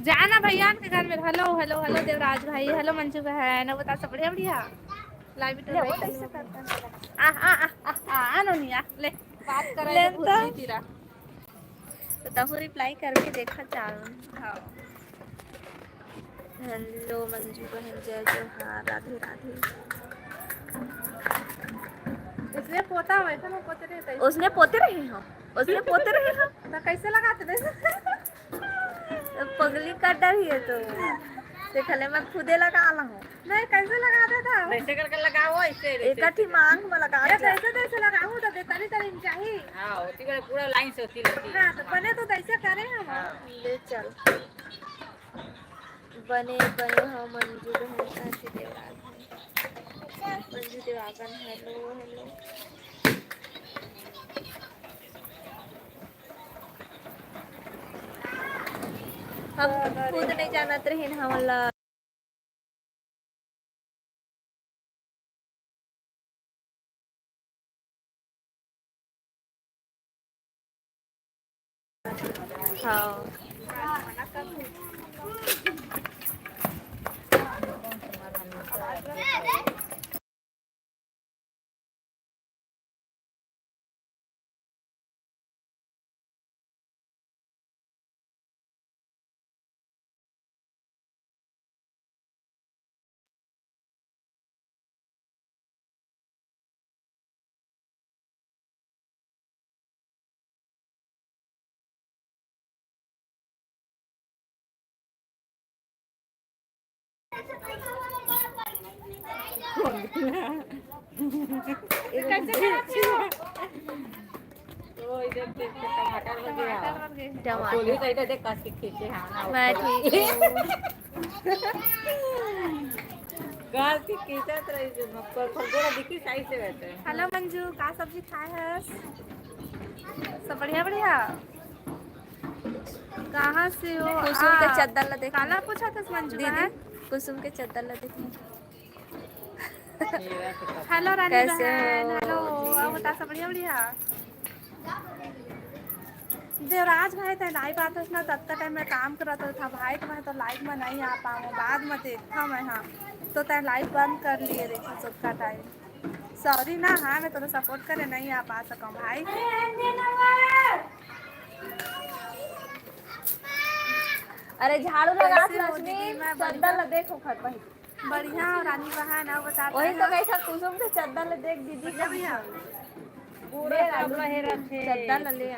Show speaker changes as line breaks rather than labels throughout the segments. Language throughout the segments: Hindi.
जाना भैया के घर में। हेलो हेलो हेलो देवराज भाई, हेलो मंजू बहन, बता सब बढ़िया बढ़िया। लाइव वीडियो लाइक कैसे करता है? नोनिया ले बात कर रहे हैं भूतनी तीरा।
तो तब रिप्लाई करके देखा चाल।
हाँ
हेलो मंजू बहन, जय जोहार, राधे राधे।
इसलिए पोता वैसे में पोते रहते
उसने पोते रहे हो, उसने पोते रहे हो
तो कैसे लगाते थे?
पगली कर रही है तो देखले मैं खुदे लगा ला हूँ।
नहीं कैसे लगाते था?
ऐसे करके लगाओ, ऐसे
एक ही मांग में लगा
ये कैसे लगाऊं तो तरी तरी चाहिए।
हाँ होती है पूरा लाइन से होती रहती है।
हाँ तो बने तो कैसे करें हम?
ले चल बने बने हो मंजू बहन, साथी देवराज मंजू देवागन। हेलो हेलो हम खुद नहीं जानत रहे हमला। हाँ
टमाटर लग गया।
टमाटर
कोली तो इधर देख काट के खींचे। हाँ
मैं ठीक हूँ।
गाल की खींचत रही जो पर फलगोरा दिखी साइड से बैठे।
हेलो मंजू, का सब्जी खाए है? सब बढ़िया बढ़िया। कहाँ से हो?
कुसुम के चद्दर ला देख।
काला पूछा था मंजू
दीदी
बहन।
कुसुम के चद्दर ला देख।
हेलो रानी
कैसे
बहन,
हो?
हेलो अब बता सब बढ़िया बढ़िया। देवराज भाई तो लाइव आता था तब तक टाइम में काम करता था भाई, तो मैं तो लाइव में नहीं आ पाऊँ, बाद में देखा मैं। हाँ तो तय लाइव बंद कर लिए देखा सबका टाइम। सॉरी ना। हाँ मैं तो सपोर्ट करे नहीं आ पा सका भाई।
अरे झाड़ू लगा
कैसे हो
लक्ष्मी,
दीदी? मैं
चद्दर ला देखो खर पर
बढ़िया और रानी बहन अब बताते
वही तो
हैं।
कैसा कुसुम के चद्दर ला देख दीदी का
बढ़िया
पूरा सब लहेरा थे।
चद्दर ला ले आ।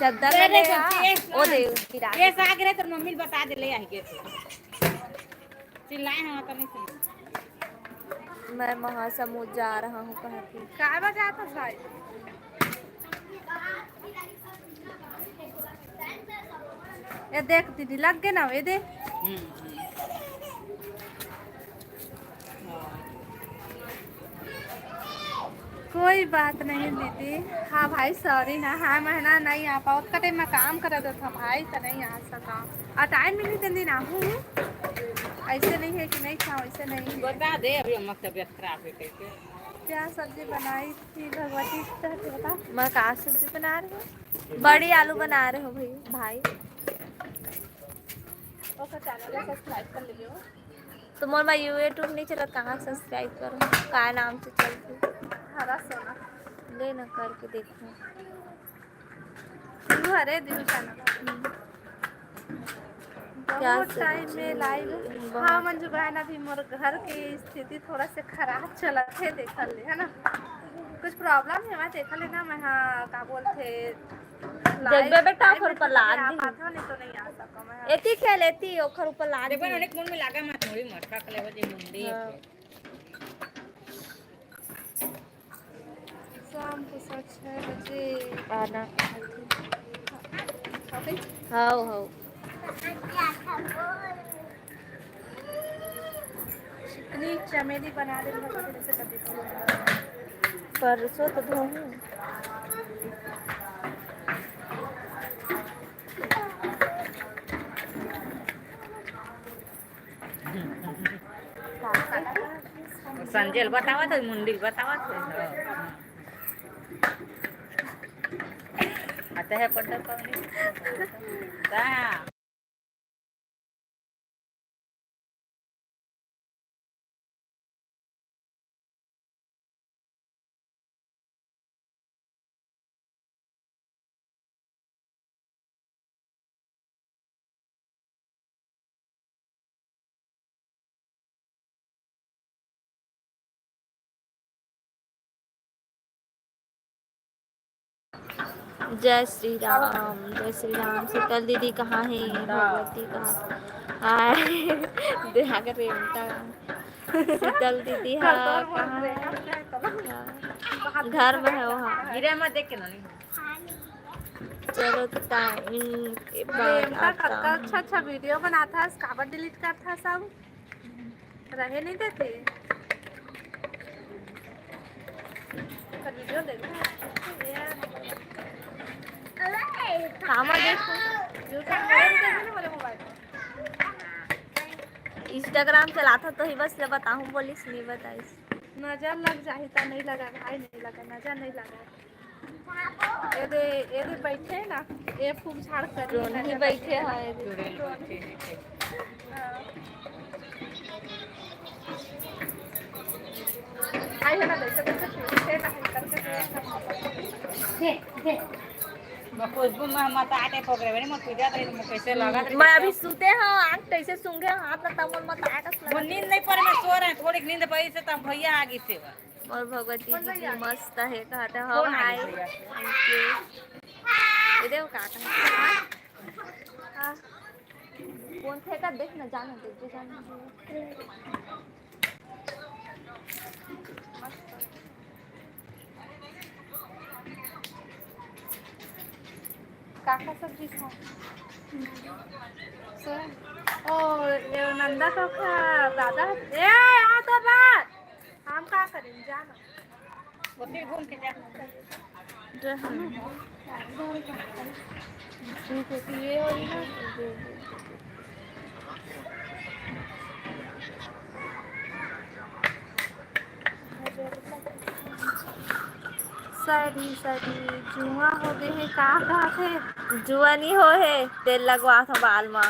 चद्दर ला ले आ। ओ दे गिरा
ये साग रे तो मम्मी बता दे ले आई के चिल्लाए हम तो नहीं सुन।
मैं महासमुंद जा रहा हूँ कहती।
काय बजे आता भाई? ये देख दीदी लग गए ना, ये देख। कोई बात नहीं दीदी। हाँ भाई सॉरी ना। हाँ महीना नहीं आ पाओ कटे मैं काम कर रहा था भाई तो नहीं आ सका। और टाइम मिली तो दिन आहूँ। ऐसे नहीं है कि नहीं था, वैसे नहीं है।
बता दे अभी हम तबियत खराब है कैसे।
क्या सब्जी बनाई थी भगवती? बता।
मैं कहा सब्जी बना रही हूँ, बड़ी आलू बना रहे हो भाई।
ओके चैनल को सब्सक्राइब कर लीजिए।
तो मोर मैं यूट्यूब नहीं चला, कहाँ सब्सक्राइब करूँ? क्या नाम से चलती?
हरा सोना
ले ना करके देखो।
हरे दिल चैनल बहुत टाइम में लाइव। हाँ मंजू बहन अभी मोर घर की स्थिति थोड़ा से खराब चला थे देखल ले है ना, कुछ प्रॉब्लम है मैं देखा लेना। मैं हाँ का बोलते
देखबे बेटा ओखर ऊपर लाग दी।
था नहीं तो नहीं आ सका मैं।
एती खेल एती ओखर ऊपर लाग दी।
देखो अनेक मन में लागा मत मोरी मटका कले हो जे मुंडी है।
शाम को 6 बजे
आना।
ओके
हाँ
चिकनी चमेली बना दे जैसे कभी
परसों तो धोऊं।
संजय बतावा तो मुंडी बतावा तो आता है पढ़ता पानी ता
जय श्री राम, जय श्री राम। शीतल दीदी कहाँ है? भगवती कहाँ? हाय देहा कर रेवता शीतल दीदी हाँ कहाँ है? हाँ, घर में है वहाँ।
गिरे मत देख के नहीं
चलो टाइम के बाद
रेमता
आता
कत्ता
हूँ।
अच्छा अच्छा वीडियो बनाता है, काबर डिलीट करता है सब, रहे नहीं देते पर वीडियो देखो
खामा देखो
मोबाइल
इंस्टाग्राम चलाता तो ही बस ले बताऊँ बोलिस नहीं बताइस।
नजर लग जाही तो नहीं लगा भाई, नहीं लगा नजर नहीं लगा। ये दे बैठे हैं ना, ये फूक झाड़ कर रही है,
ड्रोन ही
नजर
बैठे
लगे ना।
हैं।
हाँ। आई है ना देखो देखो छूटे ना करके
खुशबू में मत आटे पकड़े बनी मत पूजा करे मत कैसे लगा
मैं अभी सूते हाँ आँख कैसे सूंघे हाथ ना तमन मत आटस
वो नींद नहीं पड़े मैं सो रहे हैं थोड़ी नींद पड़ी से तब भैया आगे से
और भगवती जी की मस्त है कहते हो
कौन
हाय
आगे भैया?
Thank you. ये देखो काका फोन फेंका देख ना जाना दे जाना
काका सब्जी खा ओ ये नंदा का दादा ए आ तो बात हम का करें जाना
उसी घूम के जा
ये हो रही ना सरी सरी जुआ हो गए हैं का थे
जुआ नहीं हो है तेल लगवा था बाल में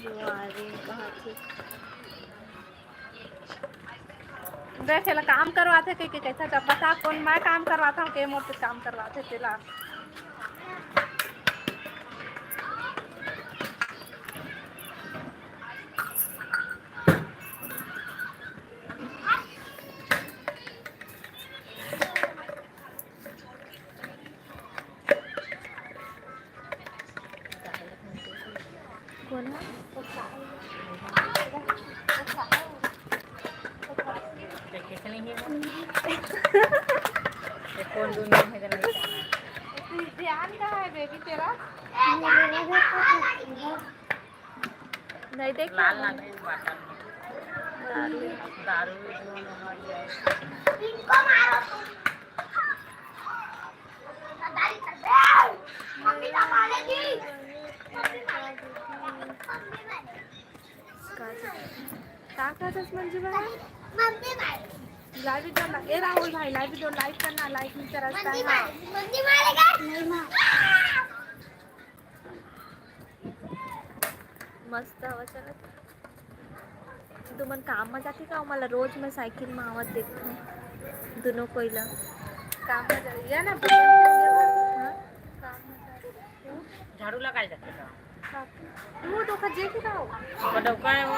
जुआ रे कहाँ थी
देख ला काम करवाते के कैसा जब बता कौन मैं काम करवाता हूँ के मोर पे काम करवाते तेला
कौन है
कितनी है ये कौन दुनिया है जरा
ध्यान कहाँ है बेबी तेरा
नहीं देख
लाल लाल वाटर
दारू
दारू दोनों मर जाए
का दस मंजू भाई लाइव वीडियो ए राहुल भाई लाइव वीडियो लाइक करना लाइक नहीं करता है
मस्त हवा चलत तू मन काम में जाती का मला रोज मैं साइकिल में आवत देखते दोनों कोयला
काम में जाइए ना काम में
झाड़ू लगाए जाते का
वो तो खजे की दाओ
बड़का है वो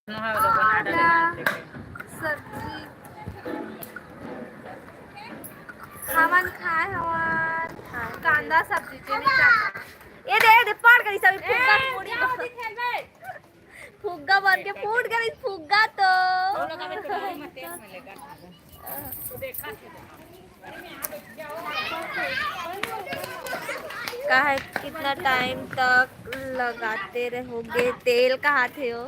नहा दो बना
सब्जी हवन खाए हवन कांदा सब्जी चेनी कांदा
ये दे पार करी सब फुग्गा पूरी फुग्गा बन के फूट गई फुग्गा तो
वो लोग अभी तो मत तेल में लेकर तो देखा
का है कितना टाइम तक लगाते रहोगे तेल कहाँ थे हो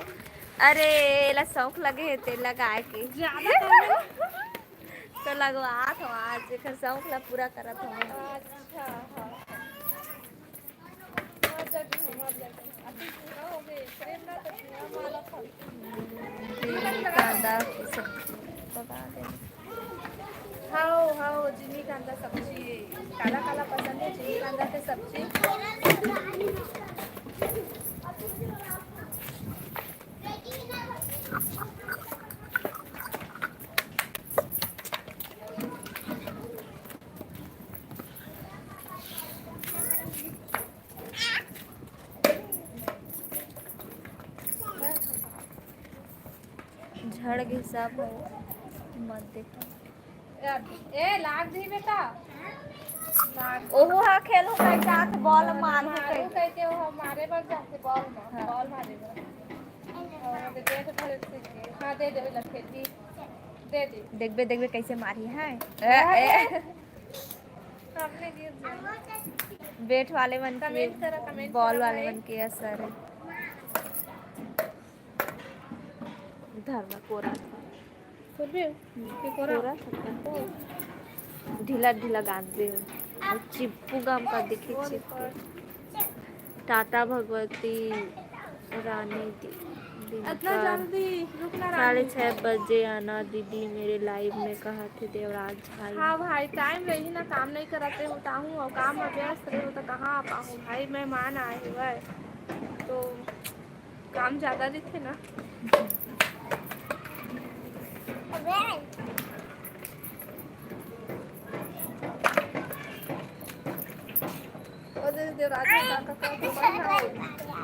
अरे ला शौक लगे है तेल लगाए के तो लगवा तो आज फिर शौक ला पूरा करत हो कांदा सब्जी बता दे
का अंदर सब्जी काला काला पसंद है, चिली का अंदर के सब्जी।
झड़ गई सब हो मत देखो।
ए लाग दी बेटा, लाग
ओहो हा खेलो का साथ बॉल मार
मारू कहते हो हमारे पर जाके बॉल मार, बॉल मारेगा। और दे तो थोड़े से हां दे दे लखे दी, दे दे।
देखबे देखबे कैसे मारी है।
हमने गिर जाए।
बैट वाले मन
कमेंट करा,
के
कमेंट
बॉल
करा
वाले
भाई।
मन के असर है। धरना कोरा
फिर भी
कोरा ढीला ढीला गांधे हो चिप्पू गाम का दिखे चिप्पू। टाटा भगवती रानी
इतना जल्दी रुकना रानी।
6:30 बजे आना दीदी मेरे लाइव में कहा थे देवराज भाई।
हाँ भाई टाइम रही ना, काम नहीं कराते होता हूँ और काम में व्यस्त रहे हो तो कहाँ आ पाऊँ भाई। मेहमान आए हुए तो काम ज़्यादा दिखे ना।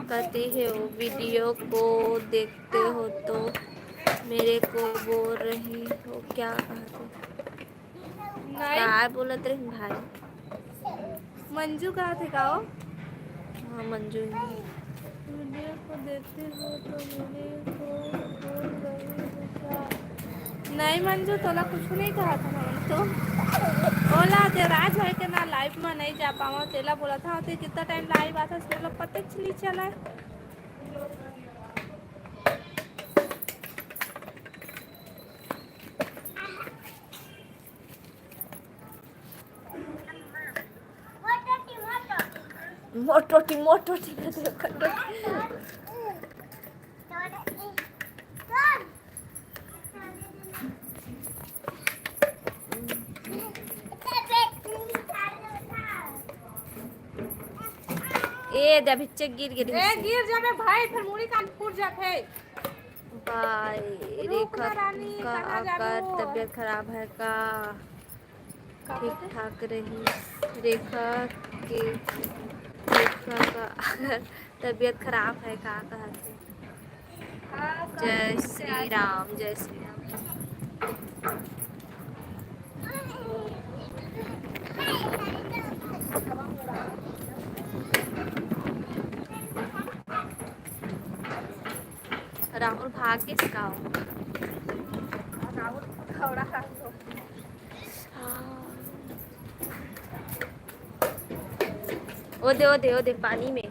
कहती है वो वीडियो को देखते हो तो मेरे को बोल रही हो क्या कहते क्या बोलत रही भाई।
मंजू कहा थे का हो?
हाँ मंजू ही।
वीडियो को देखते हो तो मेरे को बोल रही हो क्या? नहीं मंजू तोला कुछ नहीं कहा था ना। तो बोला देवराज भाई के ना लाइव में नहीं जा पावा, तेला बोला था तो कितना टाइम लाइव आता उसमें लोग पता चली चला है।
मोटोटी ए दे भिच्चे गिर गिर
ए गिर जाबे भाई, फिर मुड़ी कान फूट जाते।
भाई रेखा का आकर तबीयत खराब है का? ठीक ठाक रही रेखा का अगर तबीयत खराब है का कहते। जय श्री राम जय श्री राम। राहुल भाग्य सिखाओ।
राहुल खौड़ा खा
ओ दे पानी में।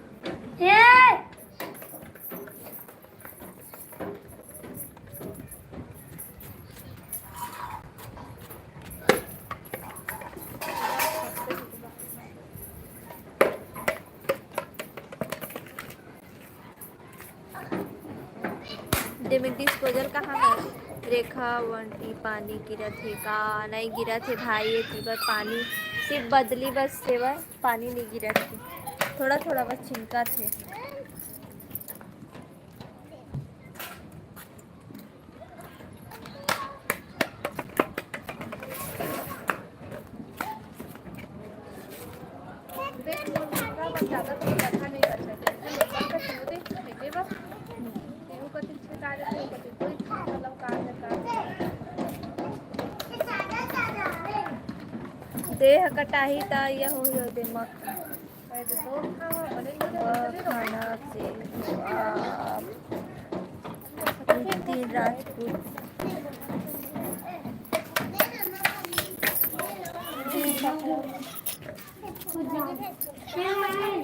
डिस्पोजल कहाँ है? रेखा वंटी पानी गिरा थे का? नहीं गिरा थे भाई, एक बार पानी सिर्फ बदली बस सेवा पानी नहीं गिरा थे, थोड़ा थोड़ा बस छिनका थे। देह कटाही ता यह हो दे मत खाना से दिन राजपूत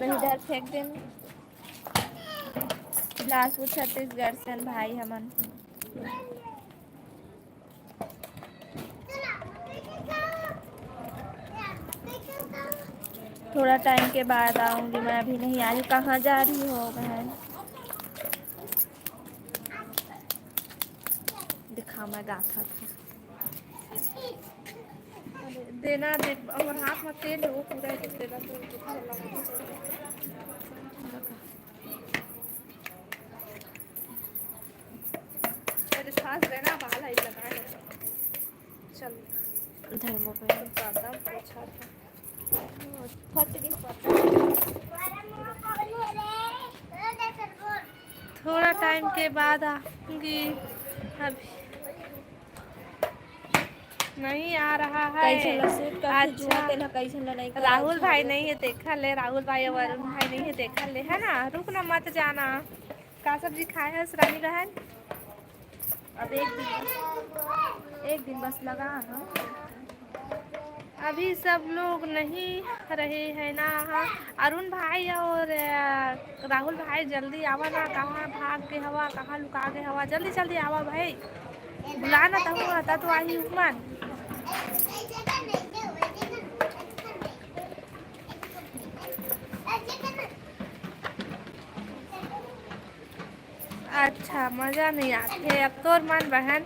इधर फेंक दे। बिलासपुर छत्तीसगढ़ से भाई हमन। थोड़ा टाइम के बाद आऊंगी मैं, अभी नहीं आई। कहाँ जा रही हो बहन? दिखा मैं गाथा था।
देना दे और हाथ में तेल हो पूरा देना तो मेरे सांस रहना बाल आई लगा है चल
इधर मोबाइल
ज्यादा पूछा था
फट गई
थोड़ा टाइम के बाद आऊंगी अभी नहीं आ रहा
कैसे
है
लसूट का जुआ
अच्छा
तेला कैसे नहीं कर
राहुल भाई नहीं है देखा ले राहुल भाई और अरुण भाई नहीं है देखा ले है ना रुकना मत जाना का सब्जी खाए है रानी बहन
अब एक दिन बस लगा है
अभी सब लोग नहीं रहे हैं ना अरुण भाई और राहुल भाई जल्दी आवा ना कहाँ भाग के हवा कहाँ लुका के हवा जल्दी जल्दी आवा भाई बुलाना तो हुआ था तो आई उपमान अच्छा मज़ा नहीं आते अब तो मन बहन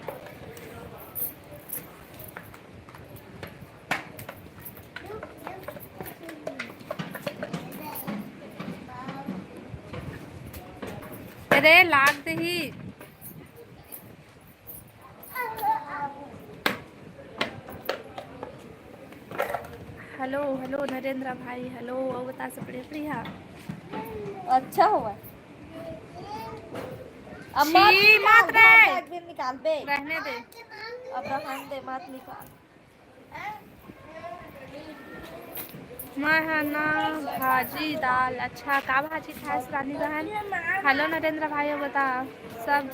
अरे लाग दही हेलो हेलो नरेंद्र भाई हेलो और बता सब प्रिया
अच्छा हुआ अब
छी मत रे
निकाल बे
रहने दे
अब रहन दे मत निकाल
मैं है ना भाजी दाल अच्छा का भाजी खाए रानी बहन हेलो नरेंद्र भाई बता सब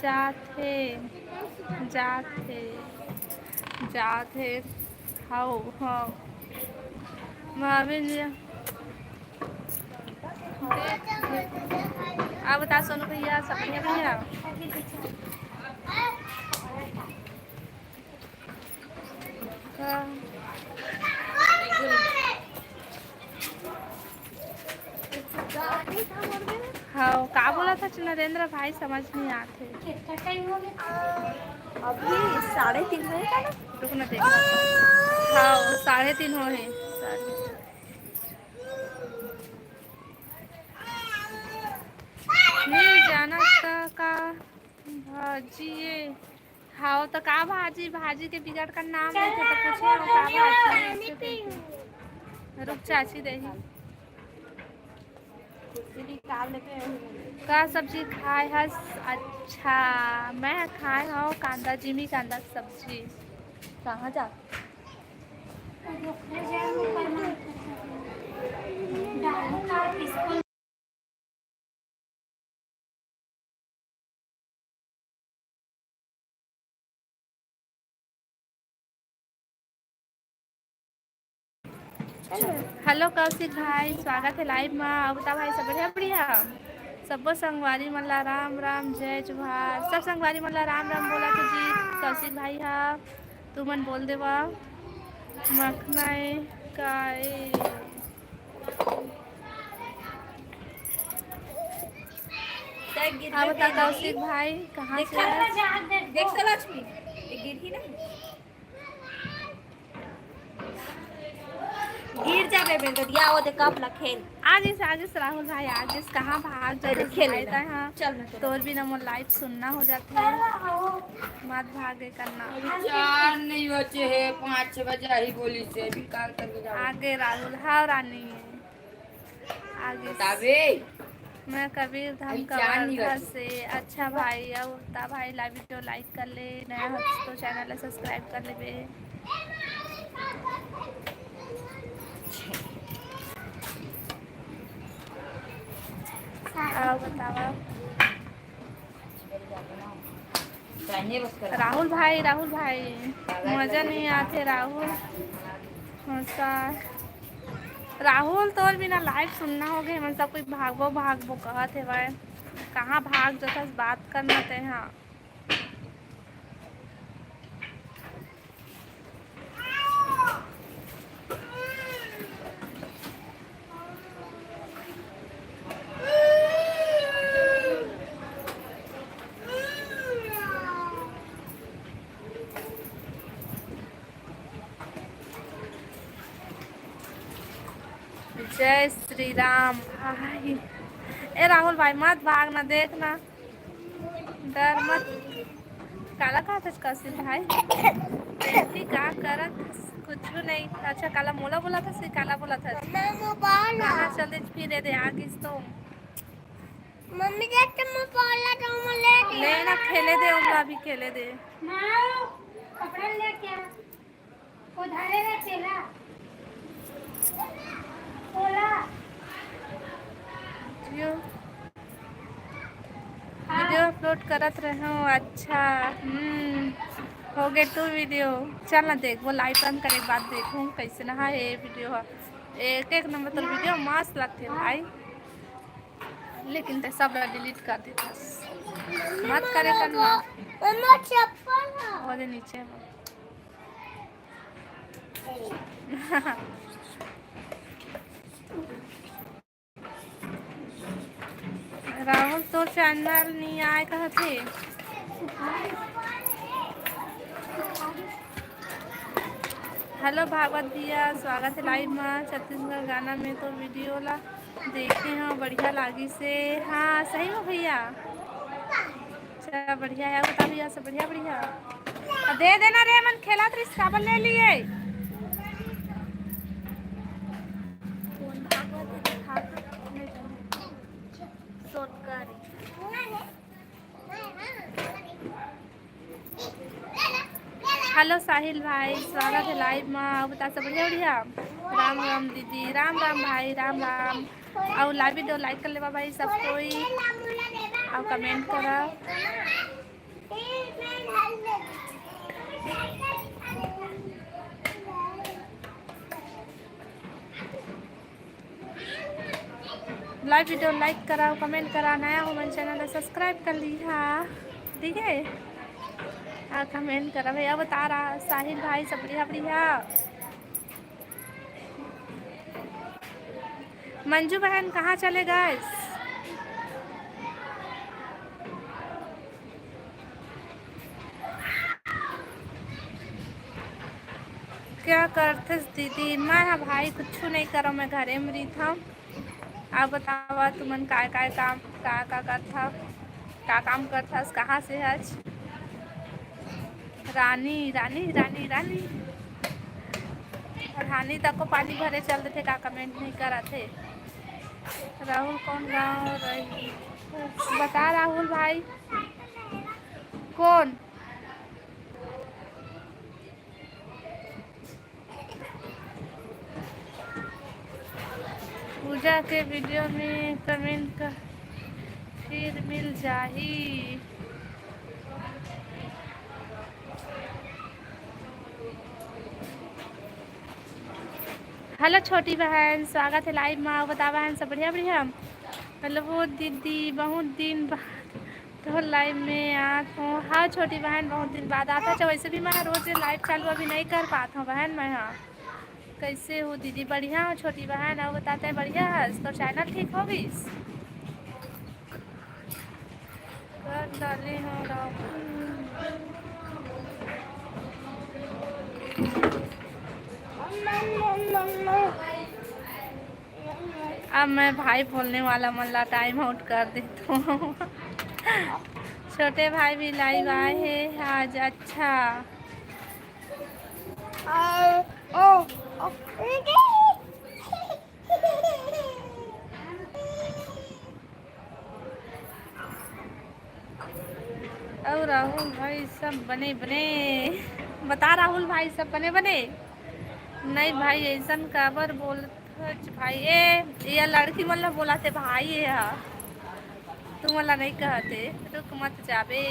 जाते खाओ हाँ मैं अभी आप बता सोनू भैया सपने भैया हाँ का बोला था नरेंद्र भाई समझ नहीं आते
अभी 3:30 बजे का ना
रुक ना देखा हाँ 3:30 हो है नहीं जाना का भाजिए हाँ तो का भाजी के बिगड़ का नाम है तो पूछे हम का भाजी रुक चाची दही का सब्जी खाए है अच्छा मैं खाए हूँ कांदा जिमी कांदा सब्जी
कहाँ जा
हेलो कौशिक भाई स्वागत है लाइव में अवता भाई सब बढ़िया बढ़िया सबो संगवारी मल्ला राम राम जय जुहार सब संगवारी मल्ला राम राम बोला तो जी कौशिक भाई हा तू मन बोल देवा मखनाए काए बता कौशिक भाई कहाँ से
देख लक्ष्मी गिर ही नहीं गिर जाबे बेन तो दिया वो दे कप ला खेल
आगे से राहुल भाई आगे से कहाँ भाग जाते खेलता है हाँ
चल मैं
तोर भी ना लाइव सुनना हो जाता है मत भागे करना
4 नहीं बचे है 5-6 बजे ही बोली से अभी काल करके जाओ
आगे राहुल हाँ रानी आगे
तबे
मैं कबीर धाम कवर्धा से अच्छा भाई अब भाई लाइव वीडियो लाइक कर ले नया हो तो चैनल सब्सक्राइब कर ले बे बतावा राहुल भाई मजा नहीं आते राहुल तो बिना लाइव सुनना हो गए मन सब कोई भागबो कहत है भाई कहाँ भाग जैसा बात करना ते हाँ जय श्री राम भाई। ए राहुल भाई मत भागना, देखना, डर मत। काला कहा था कौशिक भाई? बेटी का करत कुछ नहीं। अच्छा काला मोला बोला था, से काला बोला था। कहाँ चलते फिर दे आगिस तो
मम्मी देख मोबाइल तो ले
लेना, खेले दे उमला भी खेले दे।
कपड़ा ले क्या उधारे रे तेला बोला
वीडियो अपलोड करत रहे हो। अच्छा हो गए तू वीडियो। चल ना देख वो लाइव बंद करे के बाद देखूँ कैसे ना है ये वीडियो। एक एक नंबर तो वीडियो मस्त लगते भाई, लेकिन ते सब डिलीट कर देता। मत करे करना।
मम्मा चप्पल
वो दे नीचे राहुल तो चैनल नहीं आए कहा थे। हेलो भागवत भैया, स्वागत है लाइव में। छत्तीसगढ़ गाना में तो वीडियो ला देखे हैं, बढ़िया लागी से। हाँ सही में भैया, अच्छा बढ़िया है। बता भैया सब बढ़िया बढ़िया। दे देना रे मन खेला तो काबल ले लिए। हेलो साहिल भाई, स्वागत है लाइव में। बता सब बढ़िया बढ़िया। राम राम दीदी, राम राम भाई, राम राम। और लाइव वीडियो लाइक कर लेवा भाई सब कोई, और कमेंट करा। लाइव वीडियो लाइक करा, कमेंट करा। नया हो मेरे चैनल सब्सक्राइब कर ली। हाँ ठीक है, हाँ कमेंट करा भैया। बता रहा साहिल भाई सब बढ़िया बढ़िया। मंजू बहन कहाँ चले गए? क्या करते दीदी? मैं भाई कुछ नहीं करो, मैं घरे में रही था। आप बतावा तुमन काय काय काम का करता, का काम करता, कहाँ से आज? रानी रानी रानी रानी रानी तक को पानी भरे चलते थे, का कमेंट नहीं करा थे। राहुल कौन गाँव रही बता राहुल भाई कौन? पूजा के वीडियो में कमेंट कर फिर मिल जाही। हेलो छोटी बहन, स्वागत है लाइव में। बता बहन सब बढ़िया बढ़िया। हेलो दीदी, बहुत दिन बाद तो लाइव में आता हूँ। हाँ छोटी बहन बहुत दिन बाद आता है। वैसे भी मैं रोज लाइव चालू अभी नहीं कर पाता हूँ बहन। मैं हाँ कैसे हो दीदी? बढ़िया हो छोटी बहन। और बताते हैं बढ़िया है तो चैनल ठीक होगी कर डाले हो। अब मैं भाई बोलने वाला मल्ला टाइम आउट कर देता हूँ। छोटे भाई भी लाइव आए हैं आज। अच्छा और राहुल भाई सब बने बने? बता राहुल भाई सब बने बने? नहीं भाई ऐसा काबर बोल भाई। ये लड़की मतलब बोला थे भाई है, तुम वाला नहीं कहते। रुक मत जाबे,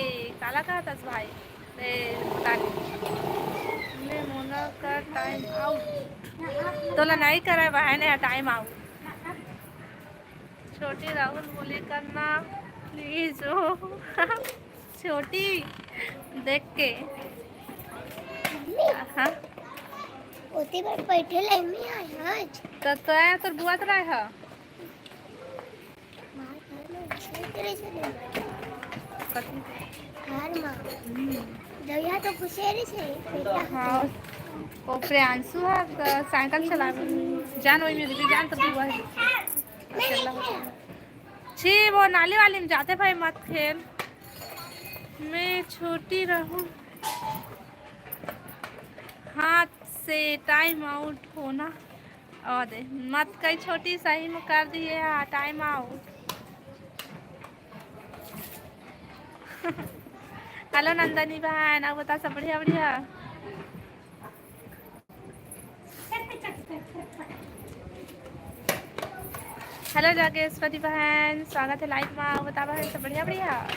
काला कहता भाई। मोना का टाइम आउट तो नहीं करे बहन है टाइम आउट। छोटी राहुल बोले करना प्लीज हो। छोटी देख के हाँ
ओती बार बैठे लाइन में आया आज
तो आया तो बुआ तो रहा है।
करे से घर मां दया तो खुशेरी से बेटा।
हाँ वो प्रियांशु है तो साइकिल चला जान वही में दीदी जान तो वही चला छी वो नाली वाली में जाते भाई मत खेल मैं छोटी रहूं हाथ से टाइम आउट होना और दे मत कई छोटी सही में कर दिए टाइम आउट। हेलो नंदनी बहन अब बता सब बढ़िया बढ़िया। हेलो जागेश्वरी बहन स्वागत है लाइव में अब बता बहन सब बढ़िया बढ़िया।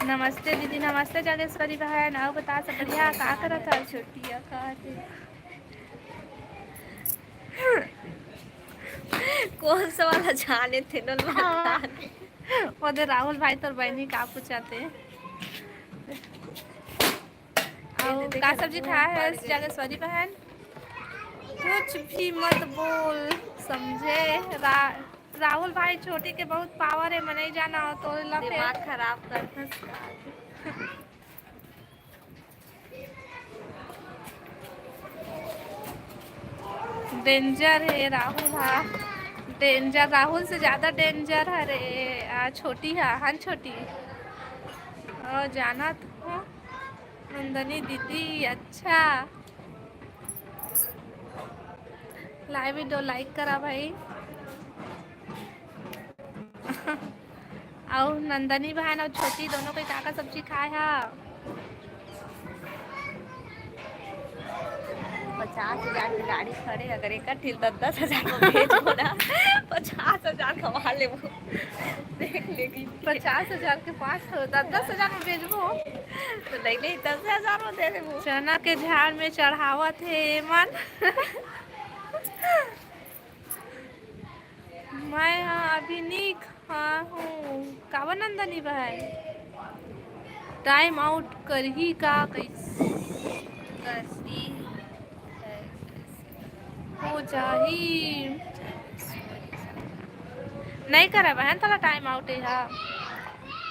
नमस्ते दीदी नमस्ते जागेश्वरी बहन अब बता सब बढ़िया का करत था छोटिया का
कौन सा वाला जाने थे ना
उधर राहुल भाई तो बहनी का पूछाते का सब्जी खाया है जागेश्वरी बहन कुछ भी मत बोल समझे राहुल भाई छोटी के बहुत पावर है मैं नहीं जाना हो तो
दिमाग खराब कर
डेंजर है राहुल हाँ डेंजर राहुल से ज़्यादा डेंजर है रे छोटी है हाँ छोटी और जाना तो नंदनी दीदी अच्छा लाइव वीडियो लाइक करा भाई और नंदनी बहन और छोटी दोनों कोई काका सब्जी खाए है
50,000 की गाड़ी खड़े अगर एक 10,000 में भेजो ना 50,000 कमा ले वो देख लेगी
50,000 के पास 10,000 में भेजबो
तो नहीं नहीं 10,000 में दे दे वो
चना के झाड़ में चढ़ावत है मन मैं हाँ अभी नहीं हाँ हूँ कावा नंदनी बहन टाइम आउट कर ही का कैसी हो जाही नहीं करा बहन थोड़ा टाइम आउट है हाँ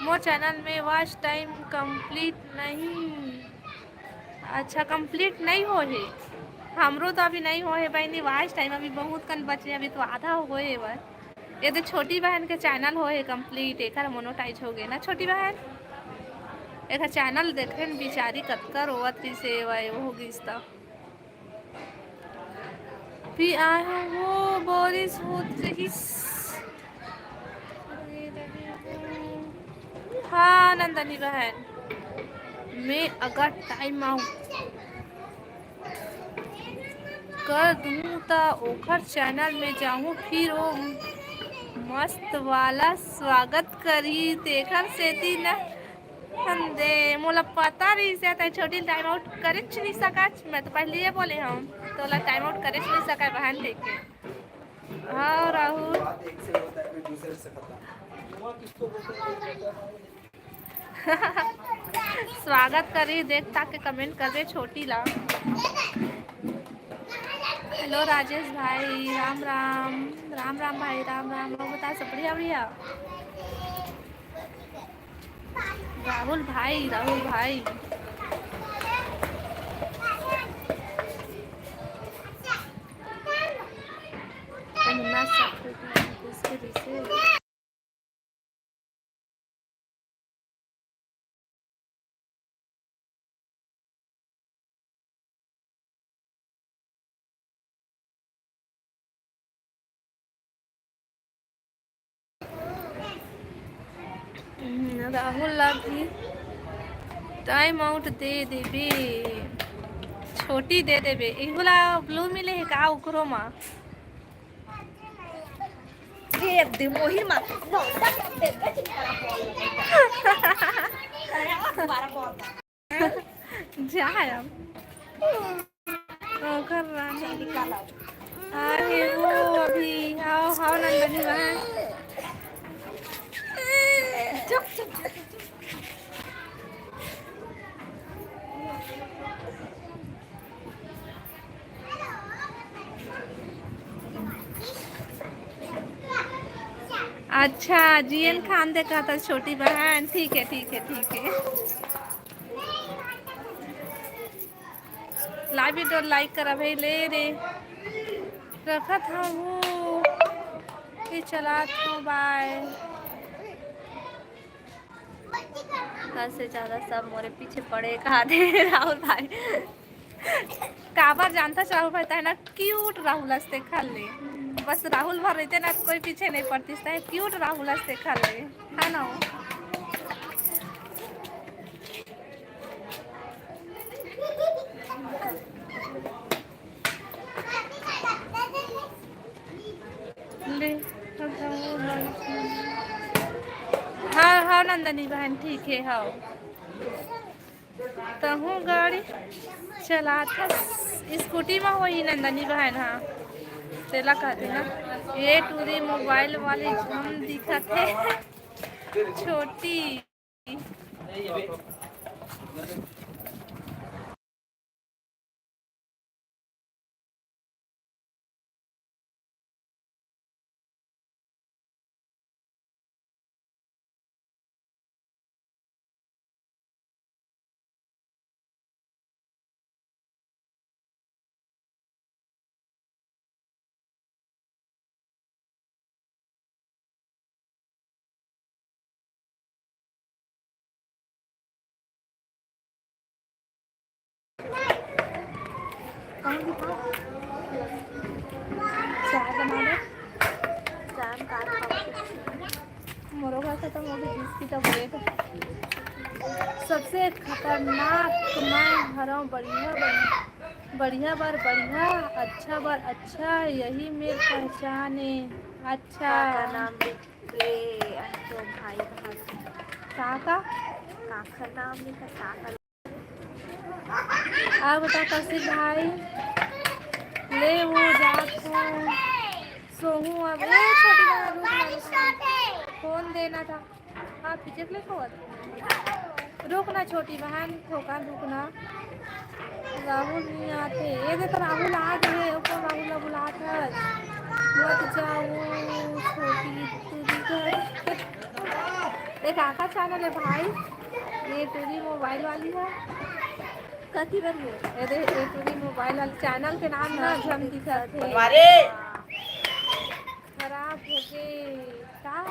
मो चैनल में वॉच टाइम कंप्लीट नहीं अच्छा कंप्लीट नहीं हो है हमरो तो अभी नहीं हो है बहनी वॉच टाइम अभी बहुत कन बचे अभी तो आधा हो गए बस ये तो छोटी बहन के चैनल हो है कंप्लीट एक मोनोटाइज हो गए ना छोटी बहन एक चैनल देखे बिचारी कत्कर होवत से होगी भी आया वो बोरिस हाँ नंदनी बहन मैं अगर टाइम आउट कर दूँ तो ओखर चैनल में जाऊँ फिर वो मस्त वाला स्वागत करी देखर से दिन दे मोला पता रही से छोटी टाइम आउट करे नहीं सका मैं तो पहले ही बोले हम तो टाइम आउट करे नहीं सका बहन देखे हाँ राहुल स्वागत करी देखता के कमेंट कर दे छोटी ला हेलो राजेश भाई राम राम राम राम भाई राम राम लोग बता सब बढ़िया बढ़िया राहुल भाई राहुल भी टाइम आउट दे देबे छोटी दे देबे इहुला ब्लू मिले है का उकरो मा
ये दे मोही मा
जा हम ओकर रानी निकाला अरे वो अभी आओ हाउ नंदनी बहन चुप चुप अच्छा जीएन खान देखा था छोटी बहन ठीक है लाइव वीडियो लाइक करा भाई ले रे रखा था वो कि चला था बाय।
हद से ज्यादा सब मोरे पीछे पड़े कहा थे राहुल भाई।
काबर जानता राहुल भाई था ना क्यूट राहुल हंसते खा ले बस राहुल भर रहते ना कोई पीछे नहीं पड़ती था क्यूट राहुल हंसते खा ले है ना ले हाँ हाँ नंदनी बहन ठीक है हाँ तो हूँ गाड़ी चला था स्कूटी में हो ही नंदनी बहन हाँ तेला कहते ना ये टूरी मोबाइल वाली हम दिखत है छोटी चाय बना दो मोरो का खत्म हो गई इसकी तो ब्रेड सबसे खतरनाक मैं भरा बढ़िया बार बढ़िया अच्छा बार अच्छा यही मेरी पहचान है अच्छा
का नाम रे तो भाई
काका
काका नाम लिखा काका
आप बताओ कौशिक भाई ले वो जात को सोहू अब ए छोटी बहन फोन देना था हाँ पीछे क्लिक हुआ रुकना छोटी बहन ठोका रुकना राहुल नहीं आते ये देखो राहुल आ गए ऊपर राहुल बुलाता मत जाओ छोटी तुरी घर देख आका चैनल है भाई ये तेरी मोबाइल वाली है कथी बनी अरे ये तेरी मोबाइल वाली चैनल के नाम ना झम दिखा थे खराब हो गए क्या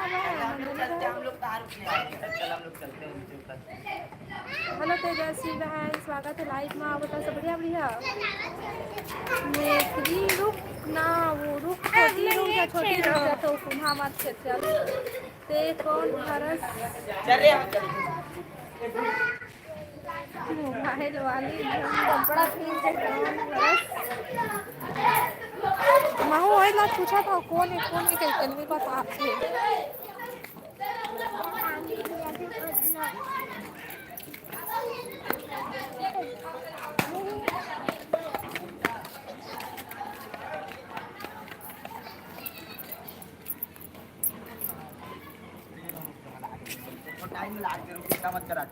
हेलो तेजस्वी बहन स्वागत है लाइव में बता सब बढ़िया बढ़िया मेरी रुक ना वो रुक छोटी रुक जा तो कुम्हा मत से चल ते कौन फरस मोबाइल वाली कपड़ा महू वही ना पूछा था कौन है कहते नहीं बता आपसे
टाइम लाग के रुक मत करा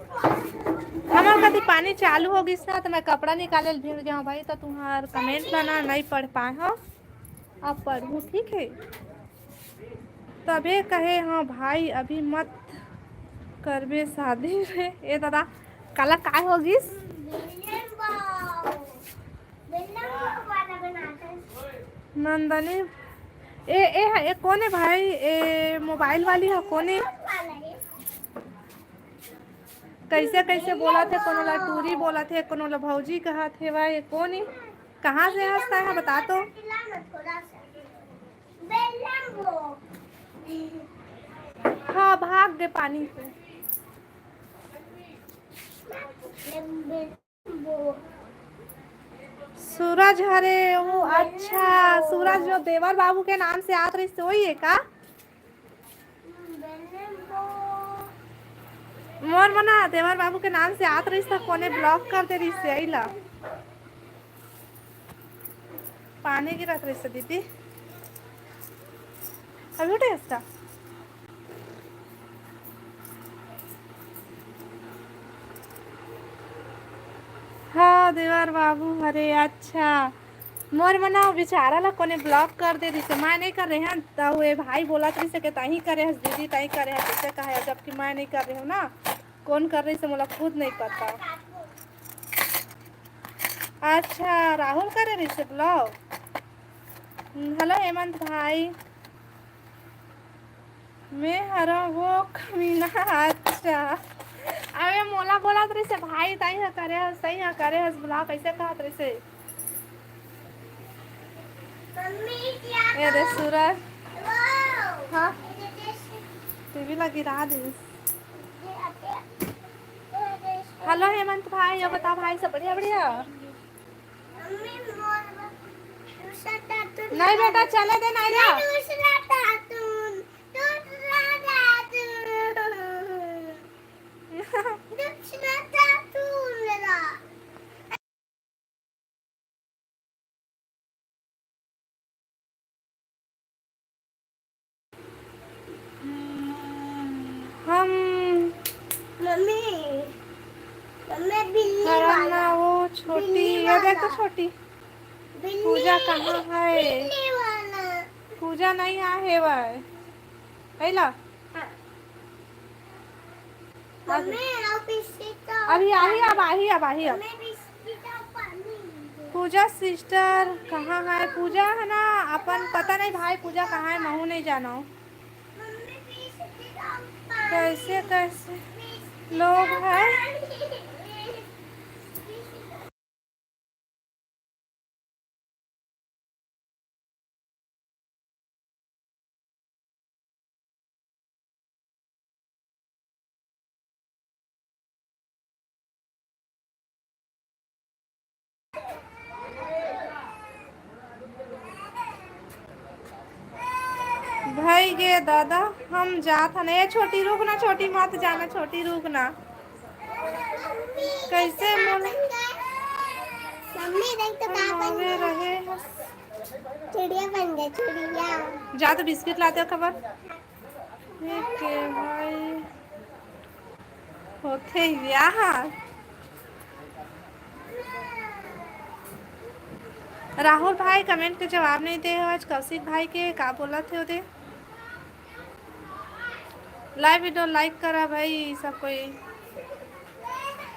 हमार कभी पानी चालू होगी ना तो मैं कपड़ा निकाले भीड़ जाऊँ भाई तो तुम्हार कमेंट लाना नहीं पढ़ पाए हाँ अब पढ़ूँ ठीक है तबे कहे हाँ भाई अभी मत करबे शादी रे ए दादा काला काय होगी नंदनी ए कौन है भाई ए मोबाइल वाली है कौन है कैसे कैसे बोला थे कोनो ला टूरी बोला थे कोनो ला भौजी कहा थे भाई कौन है कहाँ से हंसता है बता तो हाँ भाग गए पानी से सूरज हरे वो अच्छा सूरज जो देवर बाबू के नाम से आत रही वही है का मोर मना देवर बाबू के नाम से आत रही था कोने ब्लॉक कर दे रही से अइला पानी गिरत रही से दीदी अभी उठे इसका हाँ देवर बाबू हरे अच्छा मोर मना बेचारा ला कोने ब्लॉक कर दे दिसे मैं नहीं कर रहे हैं तो ये भाई बोला तो इसे के ताही करे है दीदी ताही करे है जैसे कहा है जबकि मैं नहीं कर रही हूँ ना कौन कर रही से मुझे खुद नहीं पता अच्छा राहुल करे रही से ब्लॉक हेलो हेमंत भाई मैं हरा वो कमीना अच्छा अरे मोला बोला तो से भाई ताई है करे है सही है करे है ब्लॉक कैसे कहा तो से अरे सूरज हाँ टीवी लगी रहा दिन हेलो हेमंत भाई ये बता भाई सब बढ़िया बढ़िया नहीं बेटा चले दे नहीं रे हम ना वो छोटी ये देख तो छोटी पूजा कहाँ है पूजा नहीं है वह हैला अभी आई अब पूजा सिस्टर कहाँ है पूजा है ना अपन पता नहीं भाई पूजा कहाँ है महू नहीं जाना कैसे कैसे लोग हैं भाई गे दादा हम जात हन ये छोटी रुक ना छोटी मत जाना छोटी रुक ना कैसे मोले रहे
चिड़िया बन गई चिड़िया
जा तो बिस्किट लाते हो खबर के भाई होते यार राहुल भाई कमेंट के जवाब नहीं दे आज कौशिक भाई के का बोला थे उधर लाइव वीडियो लाइक करा भाई सब कोई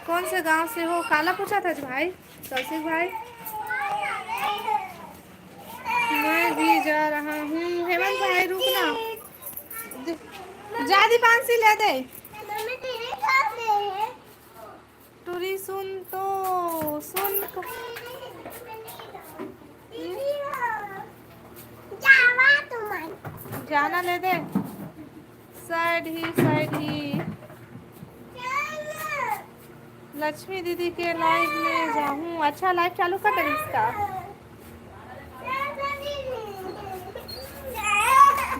कौन से गांव से हो काला पूछा था भाई कौशिक भाई मैं भी जा रहा हूँ हेमंत भाई रुकना जा दीपांशी ले दे टूरी सुन तो सुन जाना ले दे साइड ही लक्ष्मी दीदी के लाइव में जाऊँ अच्छा लाइव चालू कर दे इसका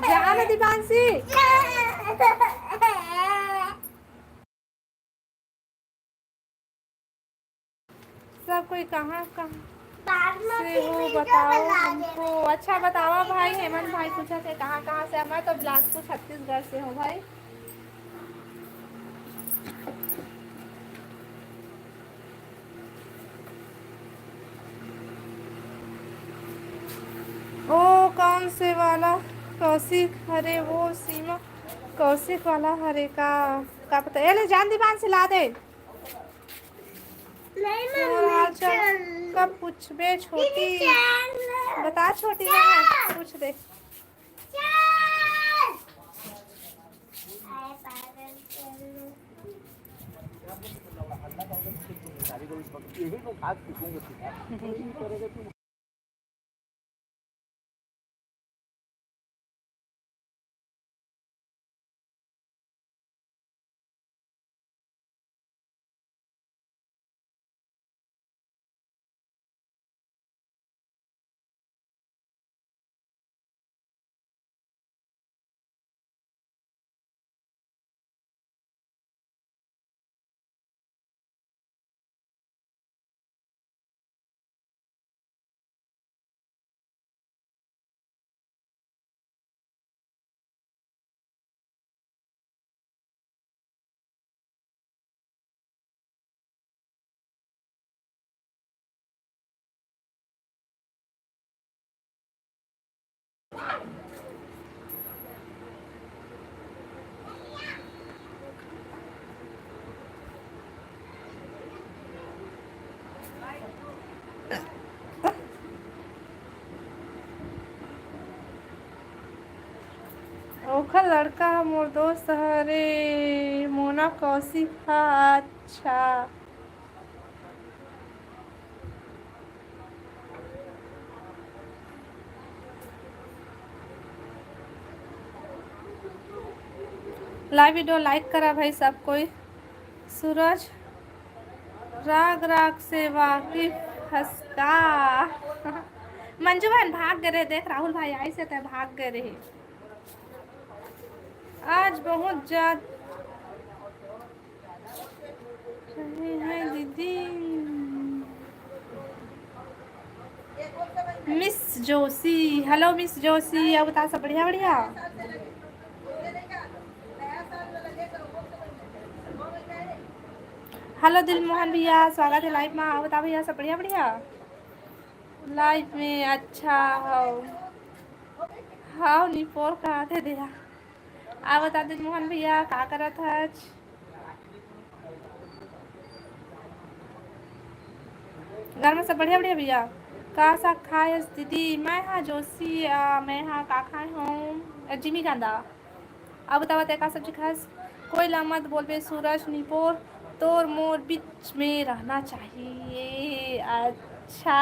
जाना दीपांशी सब कोई कहाँ से हो बताओ हमको अच्छा बताओ भाई हेमंत भाई पूछा थे कहाँ से मैं तो बिलासपुर छत्तीसगढ़ से हूँ भाई ओ कौन से वाला कौशिक हरे वो सीमा कौशिक वाला हरे का पता ये ले जान दीवान से ला दे कब पूछबे छोटी बता छोटी पूछ दे
यही तो खास पूछूंगा
ओखर लड़का मोर दोस्त हरे मोना कौशिक हा। अच्छा लाइव वीडियो लाइक करा भाई सब कोई। सूरज राग राग से वाकिफ हंसका मंजू बहन भाग गए रहे, देख राहुल भाई आई से तय भाग गए रहे। आज बहुत ज्यादा रहे हैं दीदी। Miss Joshi, hello miss Joshi, अब बता सब बढ़िया बढ़िया। हेलो दिलमोहन भैया, स्वागत है लाइव में। अब बता भैया सब बढ़िया बढ़िया लाइव में। अच्छा हाँ निपोर कहा थे दिया। आप बता दिलमोहन भैया का करत है। घर में सब बढ़िया बढ़िया भैया। का सा खाए दीदी? मैं हाँ जोशी, मैं हाँ का खाए हूँ जिमी कांदा। अब बताओ का सब्जी खास? कोई लामत बोल पे सूरज निपोर तोर मोर बीच में रहना चाहिए। अच्छा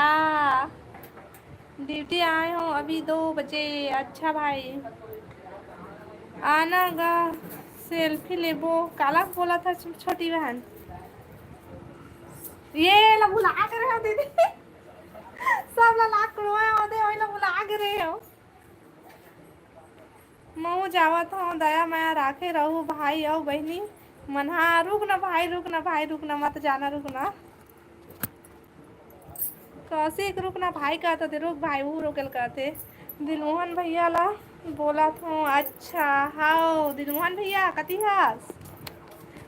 ड्यूटी आए हो अभी 2 बजे। अच्छा भाई आना गा सेल्फी लेबो। काला बोला था छोटी बहन। ये ला बुला कर रहे हो दीदी सब ला लाख करोए होते हो ला बुला के रहे हो। मऊ जावत हो दया माया राखे रहू भाई और बहनी मनहा। रुक ना भाई रुक ना भाई रुक ना मत जाना रुक ना। कैसे रुक ना भाई कहते थे रुक भाई वो रोकल कहते। दिलमोहन भैया ला बोला था। अच्छा हाँ दिलमोहन भैया कतिहास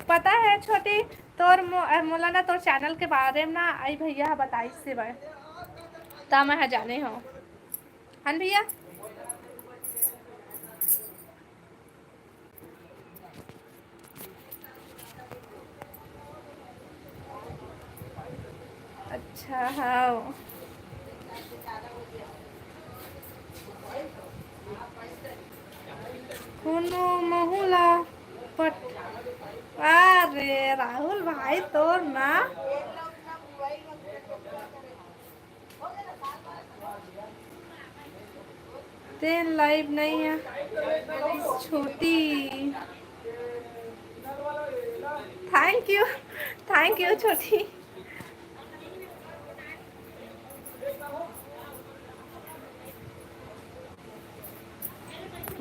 पता है छोटी तोर मोला ना तोर चैनल के बारे में ना आई भैया बताई से भाई ता मैं जाने हो हन भैया। अच्छा हाँ कोनो महुला पट। अरे राहुल भाई तोर ना तेन लाइव नहीं है छोटी। थैंक यू छोटी।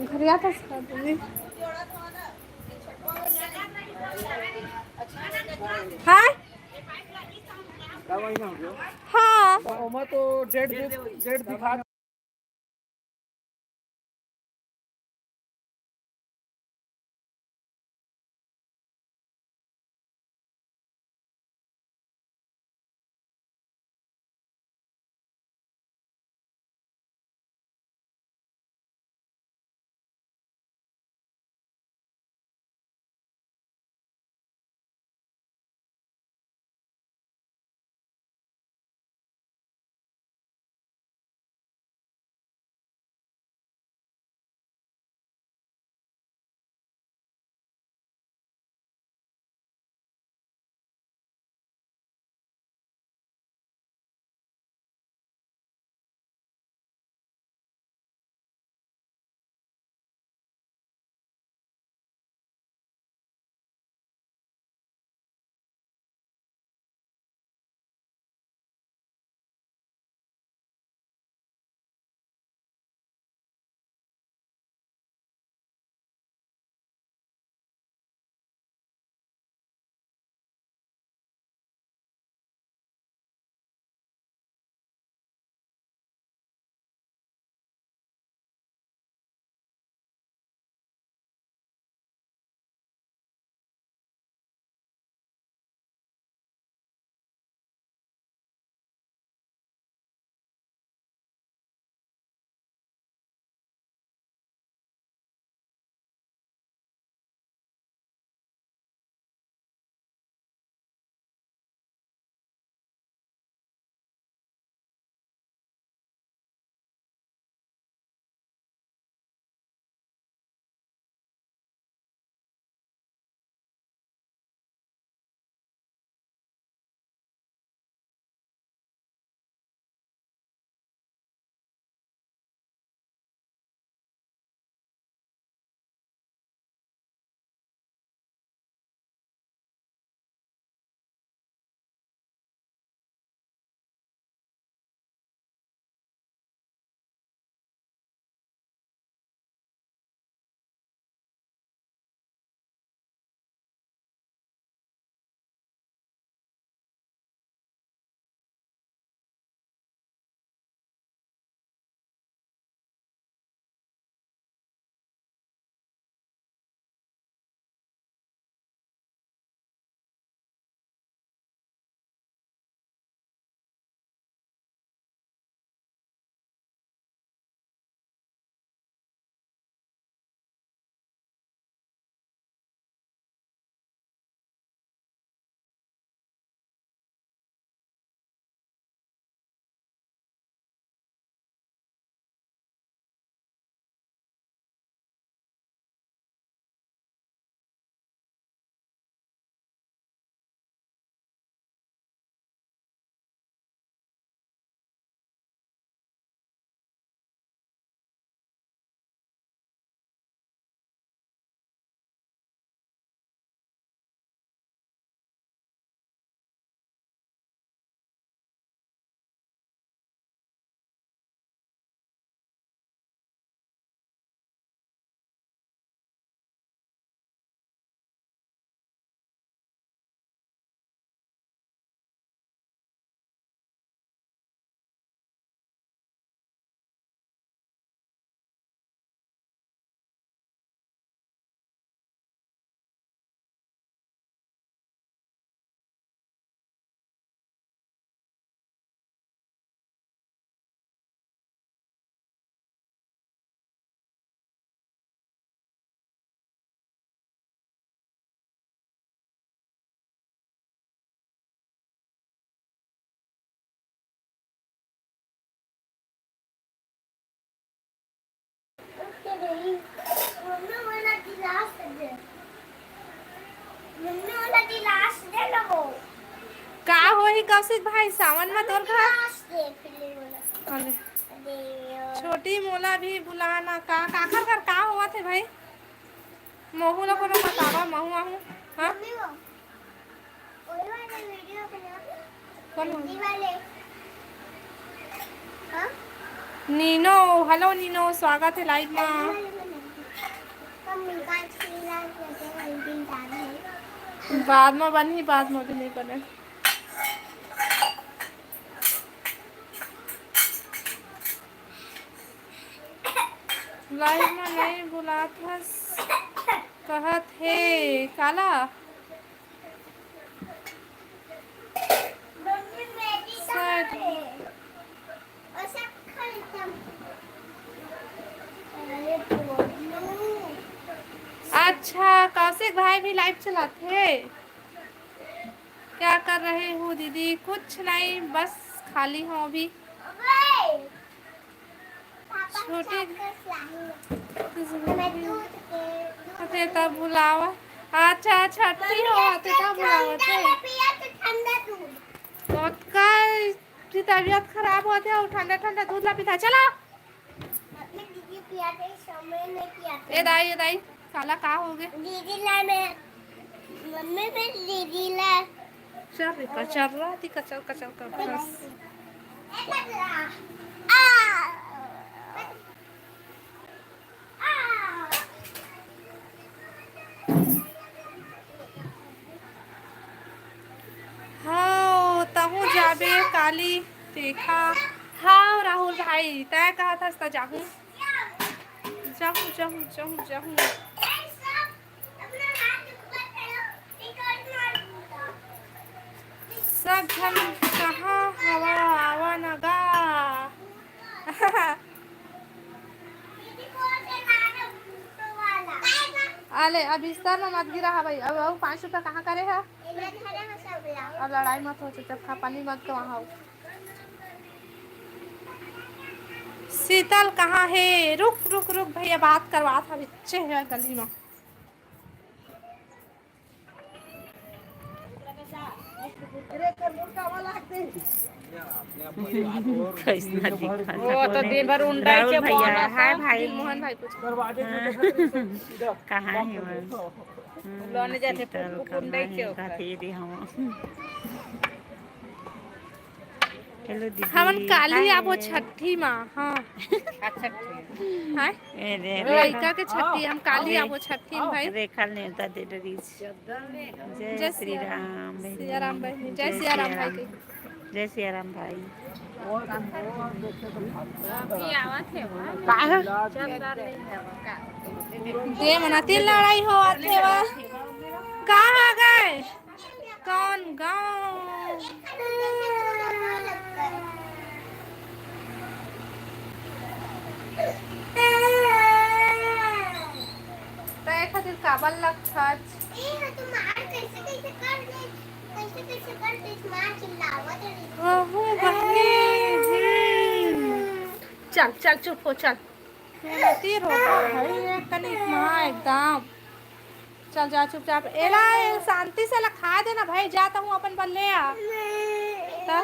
घर आ था हाँ
क्या महीना हो गया?
हाँ
मैं तो डेट दिखा
मम्मी वाला दी लास्ट दे लो।
का होई कौशिक भाई सावन में तोर घर
लास्ट दे फिर वाला
अरे
दे।
छोटी मोला भी बुलाना का काखर घर का हुआ थे भाई महू लोग को बतावा महू आहू हाँ
मम्मी वो ओए वाले वीडियो बना
कौन
हिंदी वाले। हाँ
नीनो हेलो नीनो स्वागत है लाइव में
मम्मी का चीला जैसे हल्दी डाल है।
बाद में बनी बाद में भी नहीं बने लाइव में नहीं बुलात बस कहत है काला
मम्मी मेरी
शायद।
है और सब खरीदम। अरे बोलू
अच्छा कौशिक भाई भी लाइव चलाते हैं क्या कर रहे हो दीदी कुछ नहीं बस खाली हूँ अभी
अबे पापा
छोटी
का स्लाइम मैं दूध के
अरे तब बुलावा अच्छा छठी हो आते तब बुलावा थे
पिया तो ठंडा दूध।
तो की तबीयत खराब होती है ठंडा ठंडा दूध ला पीता चला
मम्मी दीदी पिया थे समय में पिया
ये दाई काला का हो गए
दीदी ला मैं मम्मी में दीदी ला
चल कचर रहा थी कचर कचर कर बस हाँ तहु जाबे काली देखा हाँ राहुल भाई तय कहा था जाहूँ जाहूँ जाहूँ जाहूँ जाहूँ सब जन कहाँ हवा आवा नगा अले अब बिस्तर में मत गिरा है भाई अब 5 रुपया कहाँ करे है अब लड़ाई मत हो जब खा पानी मत के वहाँ शीतल कहाँ है रुक रुक रुक भैया बात करवा था बच्चे है गली में
कैसा दिखा वो तो दिन भर उंडाई के
भैया हाय भाई
मोहन भाई कुछ
दरवाजे में
कहाँ है वो
लोने जाते
शीतल
उंडाई के
कहाँ है काथे दे हम हेलो दीदी
हमन काली
हाय।
आबो छठी माँ हाँ
अच्छा ठीक
है
ए रे
लड़का के छठी हम काली आबो छठी भाई
रेखा नेता दे डरी जय श्री राम बहनी।
सिया राम बहनी जय सिया राम भाई के
जय सिया राम भाई
अभी आवत है वो
काहे ये मना तीन लड़ाई हो आते वा कहाँ गए कौन गाँव तय खातिर काबल लग छच ओहो बहनी चल चल चुप हो चल तीर हो भाई ये कनिक माँ एकदम चल जा चुपचाप एला शांति से लखा देना भाई जाता हूँ अपन बल्ले आ तब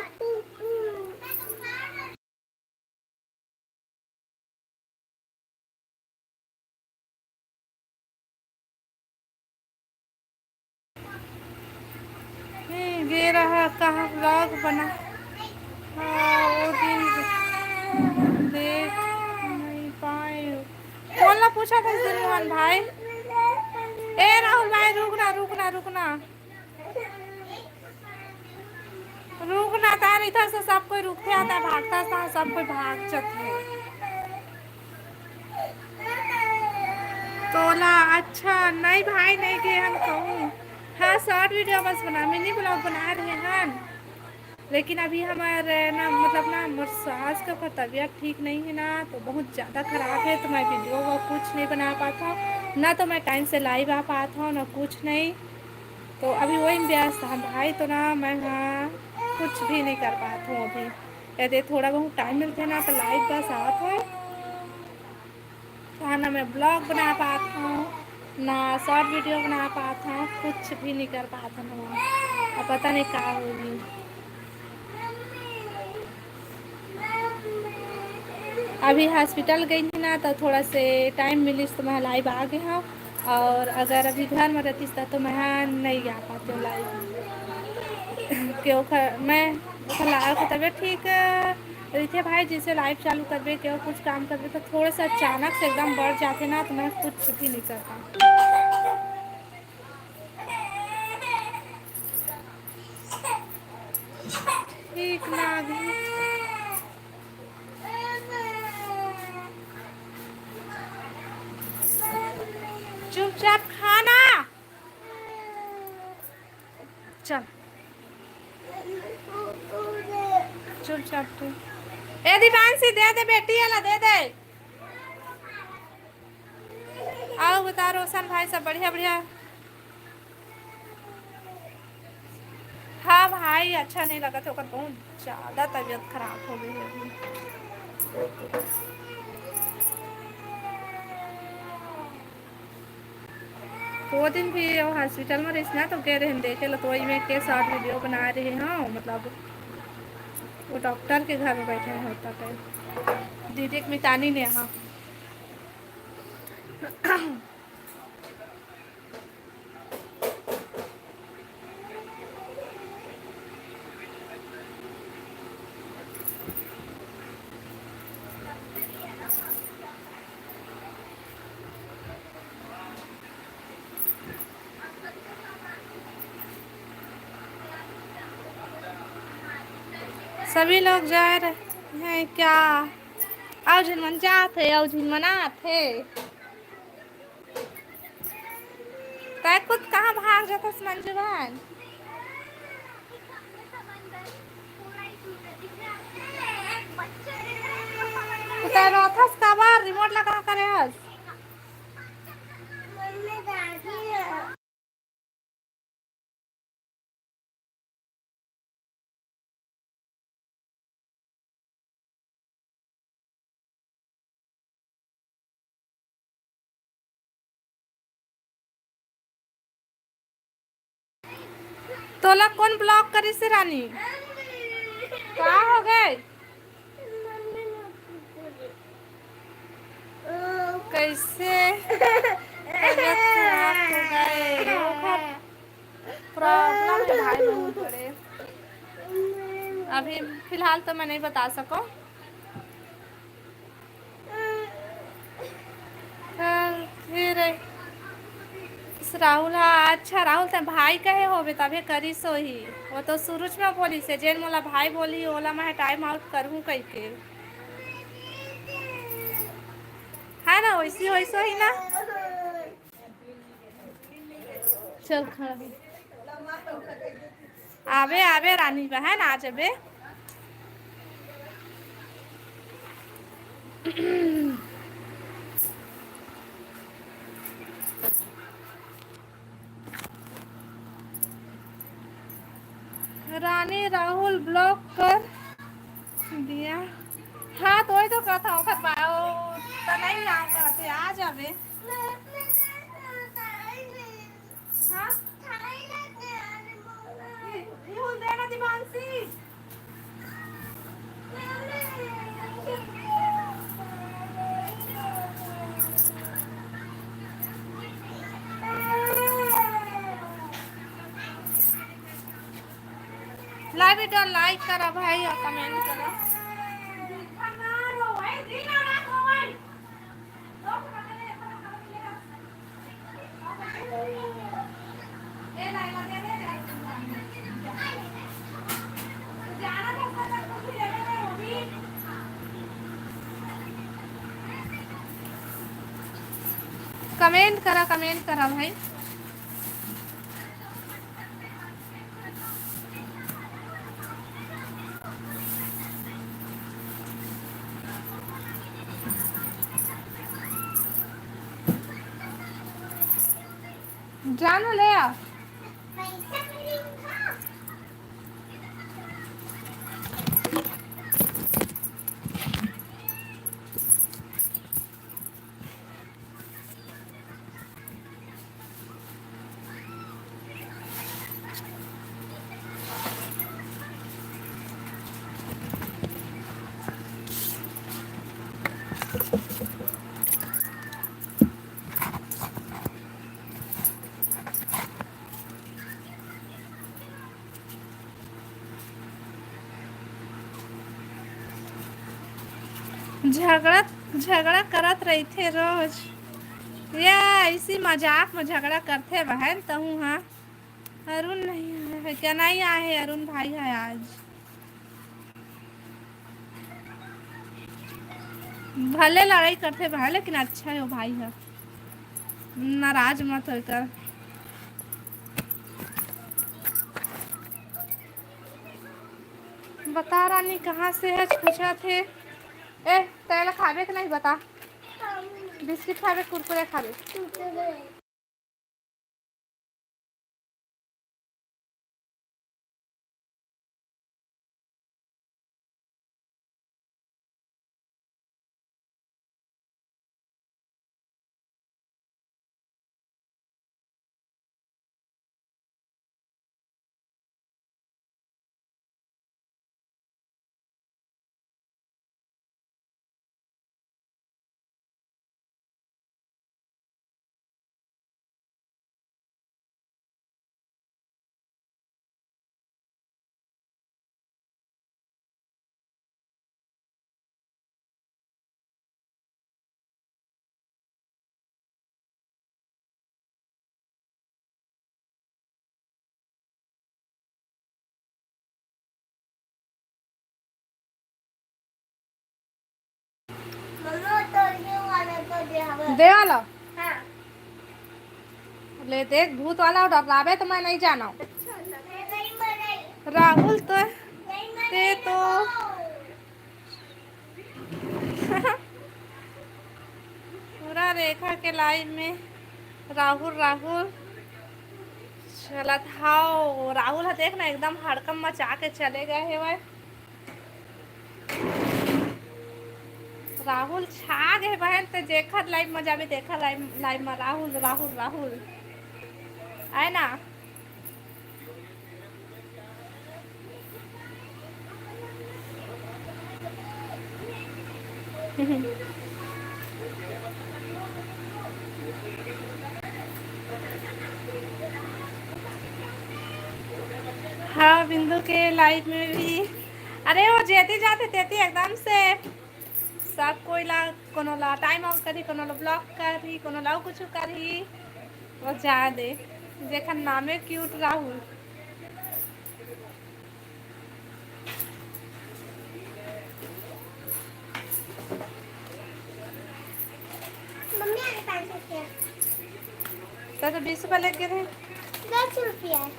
गे रहा कहाँ व्लॉग बना हाँ वो दिन देख नहीं पाए कौन ला पूछा था दिन मोहन भाई ए राहुल भाई रुकना रुकना रुकना रुकना तार इधर से सब कोई रुकते आता भागता था सब कोई भाग जाते तोला अच्छा नहीं भाई नहीं गए हम कहूँ हाँ शॉर्ट वीडियो बस बना मिनी ब्लॉग बना रहे हैं लेकिन अभी हमारे ना मतलब ना मोर सास का तबीयत ठीक नहीं है ना तो बहुत ज़्यादा ख़राब है तो मैं वीडियो वो कुछ नहीं बना पाता हूँ ना तो मैं टाइम से लाइव आ पाता हूँ ना कुछ नहीं तो अभी वही व्यस्त था भाई तो ना मैं हाँ कुछ भी नहीं कर पाता हूँ अभी यदि थोड़ा बहुत टाइम मिलते हैं ना तो लाइव बस आते हैं तो ना मैं ब्लॉग बना पाता हूँ ना शॉर्ट वीडियो बना पाते हैं, कुछ भी नहीं कर पाते हैं वहाँ। अब पता नहीं क्या होगी। अभी हॉस्पिटल गई थी ना, तो थोड़ा से टाइम मिली तो मैं लाइव आ गई हूँ। और अगर अभी घर में रहती तो मैं नहीं आ पाती हूँ लाइव। क्यों मैं की तबीयत ठीक रही भाई, जिसे लाइव चालू करबे क्यों कुछ काम करबे तो थोड़ा सा अचानक से एकदम बढ़ जाते ना, तो मैं कुछ भी नहीं करता। ठीक ना अभी चुपचाप खाना चल, चुपचाप तू। ए दीपांशी दे दे बेटी वाला दे दे। आओ बता रोशन भाई, सब बढ़िया बढ़िया। हाँ भाई, अच्छा नहीं लगा था, बहुत ज़्यादा तबीयत खराब हो गई है अभी। वो दिन भी हॉस्पिटल में रही ना, तो कह रहे हैं देखे लो, तो वही में के शॉर्ट वीडियो बना रहे हैं। मतलब वो डॉक्टर के घर में बैठे हैं होता है दीदी एक मितानी ने। हाँ सभी लोग जा रहे हैं क्या? आओ झिनमन जाते, आओ झिनमनाथे। तय खुद कहाँ भाग जाता मंजू बहन? रोथस का बार रिमोट लगा करे हस। तोला कौन ब्लॉक करी से रानी? क्या हो गए? कैसे तबीयत खराब हो गए? प्रॉब्लम है भाई बहुत बड़े। अभी फिलहाल तो मैं नहीं बता सकूं। फिर राहुल, हाँ अच्छा राहुल तो भाई कहे हो तभी करी सो ही। वो तो शुरू में बोली से जेन मोला भाई बोली ओला मैं टाइम आउट करूँ कह के, है ना? वैसी वैसा ही ना। चल खड़ा आवे आवे रानी बहन आ जाबे। रानी राहुल ब्लॉक कर दिया। हाँ तो वही तो कहता हूँ तो नहीं आ जाबे। हाँ देना दीपांशी। लाइव वीडियो लाइक करा भाई और कमेंट करा। कमेंट करा भाई। जानो ले आ। झगड़ा झगड़ा करत रही थे रोज। ये इसी मजाक में झगड़ा करते बहन तहूँ। हाँ, अरुण नहीं आया है क्या? नहीं आए है, अरुण भाई है आज। भले लड़ाई करते भाई लेकिन अच्छा है वो भाई है, नाराज मत होकर। बता रानी कहाँ से है पूछा थे। ए तेल खावे कि नहीं बता? बिस्किट खावे कुरकुरे खावे? दे वाला ले देख, भूत वाला और डरावे तो मैं नहीं जाना। राहुल तो ते तो पूरा रेखा के लाइव में राहुल राहुल चला था। राहुल है देख ना, एकदम हड़कम मचा के चले गए है वह। राहुल छा गए बहन ते देखत लाइव मजा भी देखा लाइव में राहुल राहुल राहुल आए ना। हाँ बिंदु के लाइव में भी। अरे वो जेती जाते तेती एकदम से सब कोई ला कोनो ला टाइम आउट करी, कोनो ला ब्लॉक करी, कोनो ला कुछ करी। वो जा दे देखा नामे क्यूट राहुल।
मम्मी आगे 5 रुपया।
तो 20 रुपये लेके थे।
10 रुपया।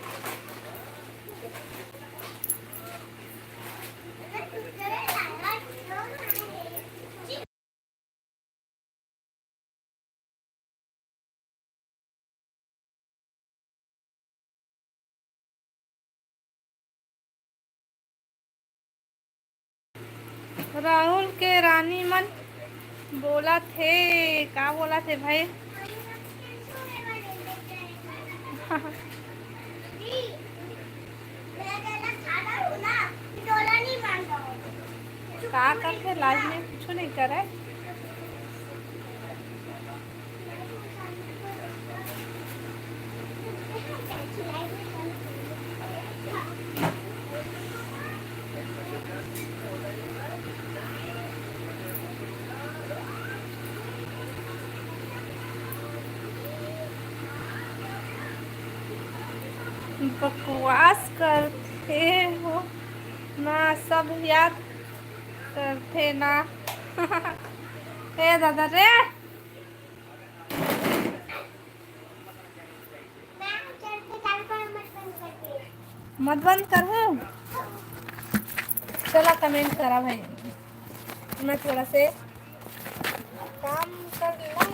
राहुल के रानी मन बोला थे, क्या बोला थे भाई? क्या करते लाइव में कुछ नहीं करे। बकवास करते हो ना, सब याद करते ना। ए दादा रे मत बंद कर। हूँ चला कमेंट करा भाई, मैं थोड़ा से काम कर लूँ।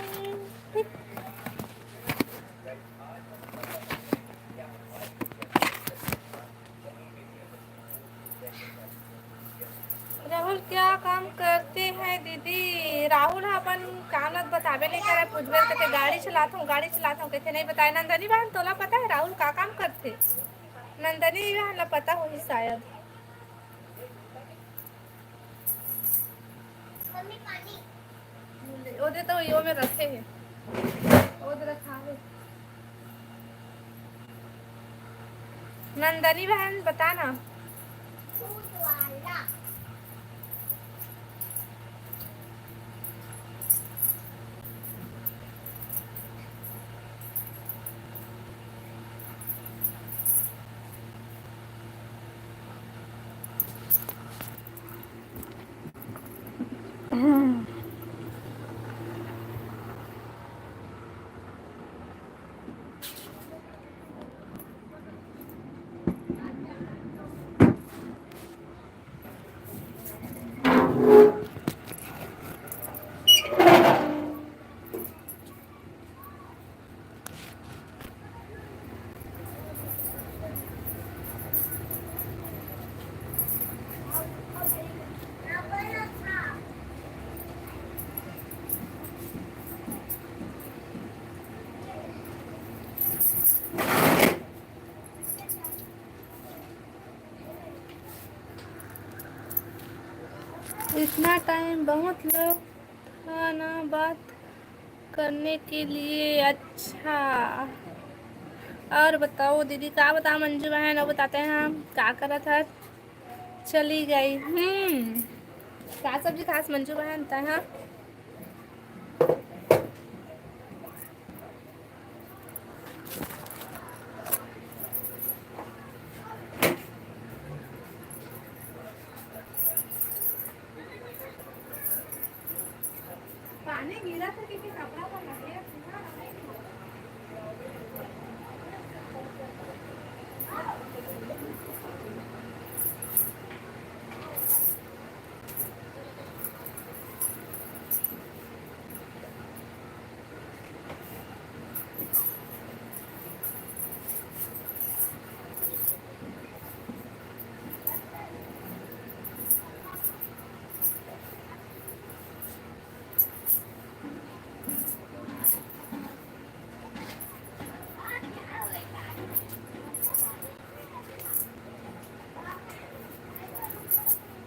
राहुल क्या काम करते हैं दीदी? राहुल अपन कामत बतावे नहीं करे, पूछबे कहते गाड़ी चलाता हूँ कहते नहीं बताए। नंदनी बहन तोला पता है राहुल का काम करते? नंदनी बहन ला पता होगी शायद।
मम्मी पानी।
ओदे तो यो में रखे हैं ओदे रखा है। नंदनी बहन बता ना। इतना टाइम बहुत लोग था ना बात करने के लिए। अच्छा और बताओ दीदी क्या बता मंजू बहन और बताते हैं हम क्या करा था। चली गई क्या सब्जी खास मंजू बहन था। हाँ पानी गिरा था कि कपड़ा पर लगे।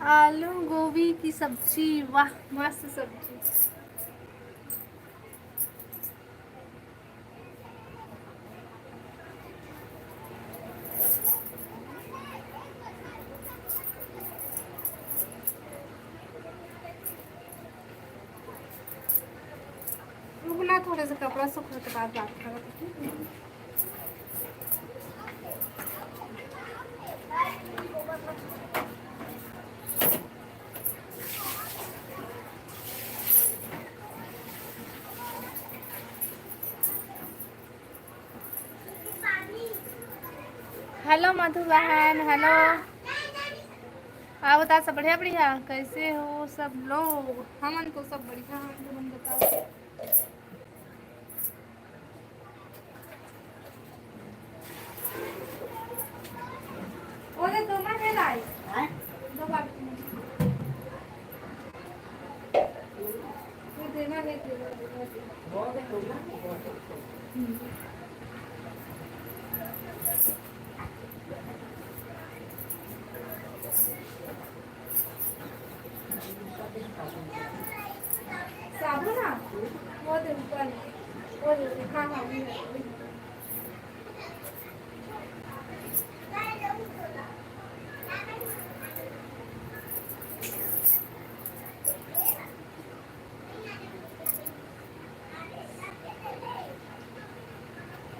आलू गोभी की सब्जी वाह मस्त सब्जी। रुकना थोड़े से कपड़ा सूखने के बाद बात करें। हेलो मधु बहन हेलो। आप बता सब बढ़िया बढ़िया कैसे हो सब लोग। हमन तो सब बढ़िया हैं तुम बताओ। ओरे दो में है लाई दो बात ये देना है साबुन ना वो दे ऊपर वो दे हाँ हाँ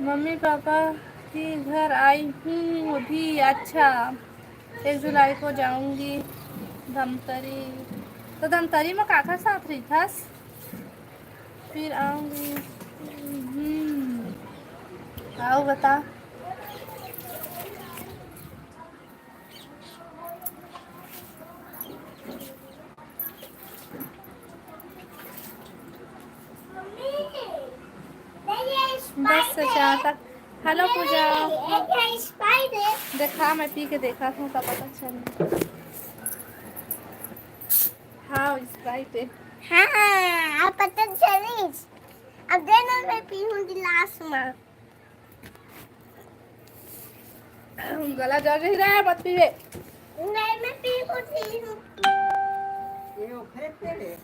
मम्मी पापा के घर आई हूँ अभी। अच्छा 1 जुलाई को जाऊंगी धमतरी। तो धमतरी में काका साथ रही था फिर आऊंगी। आओ बता। बस जहाँ तक। हेलो पूजा देखा मैं पी के देखा था तब पता चला। हाँ स्प्राइट है।
हाँ आप पता चली। अब देना मैं पीऊँ गिलास में।
गला जल रही है मत पीवे।
नहीं मैं पीऊँगी।
ये फेंक दे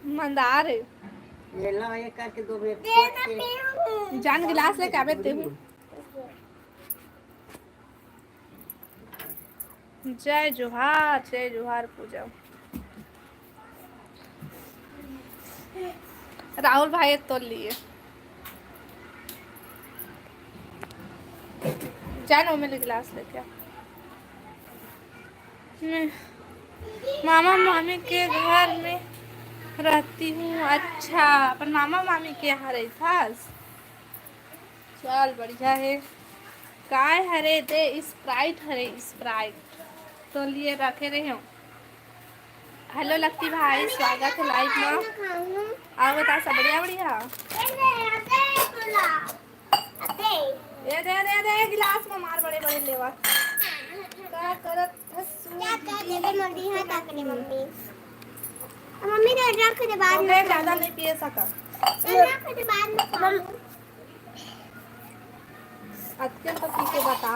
मंदार है।
ये लो ये करके 2 मिनट
देना पीऊँ।
जान गिलास लेके आवे ते हूँ। जय जोहार पूजा। राहुल भाई तोड़ लिए। जानो मेरे गिलास लेके आ। मैं मामा मामी के घर में रहती हूँ। अच्छा पर मामा मामी के यहाँ रही था। चल बढ़िया है। काय हरे दे स्प्राइट हरे स्प्राइट तो लिए रखे रहे हो। हेलो लक्की भाई स्वागत है लाइव में। आओ बता सब बढ़िया बढ़िया। दे गिलास में मार बड़े बड़े लेवा। क्या करत
क्या कर दे मम्मी है ताकने मम्मी। मम्मी ने रख दे बाद में।
मैं ज्यादा नहीं पी सका।
रख दे बाद में खाऊं।
अत्यंत तो पी के बता।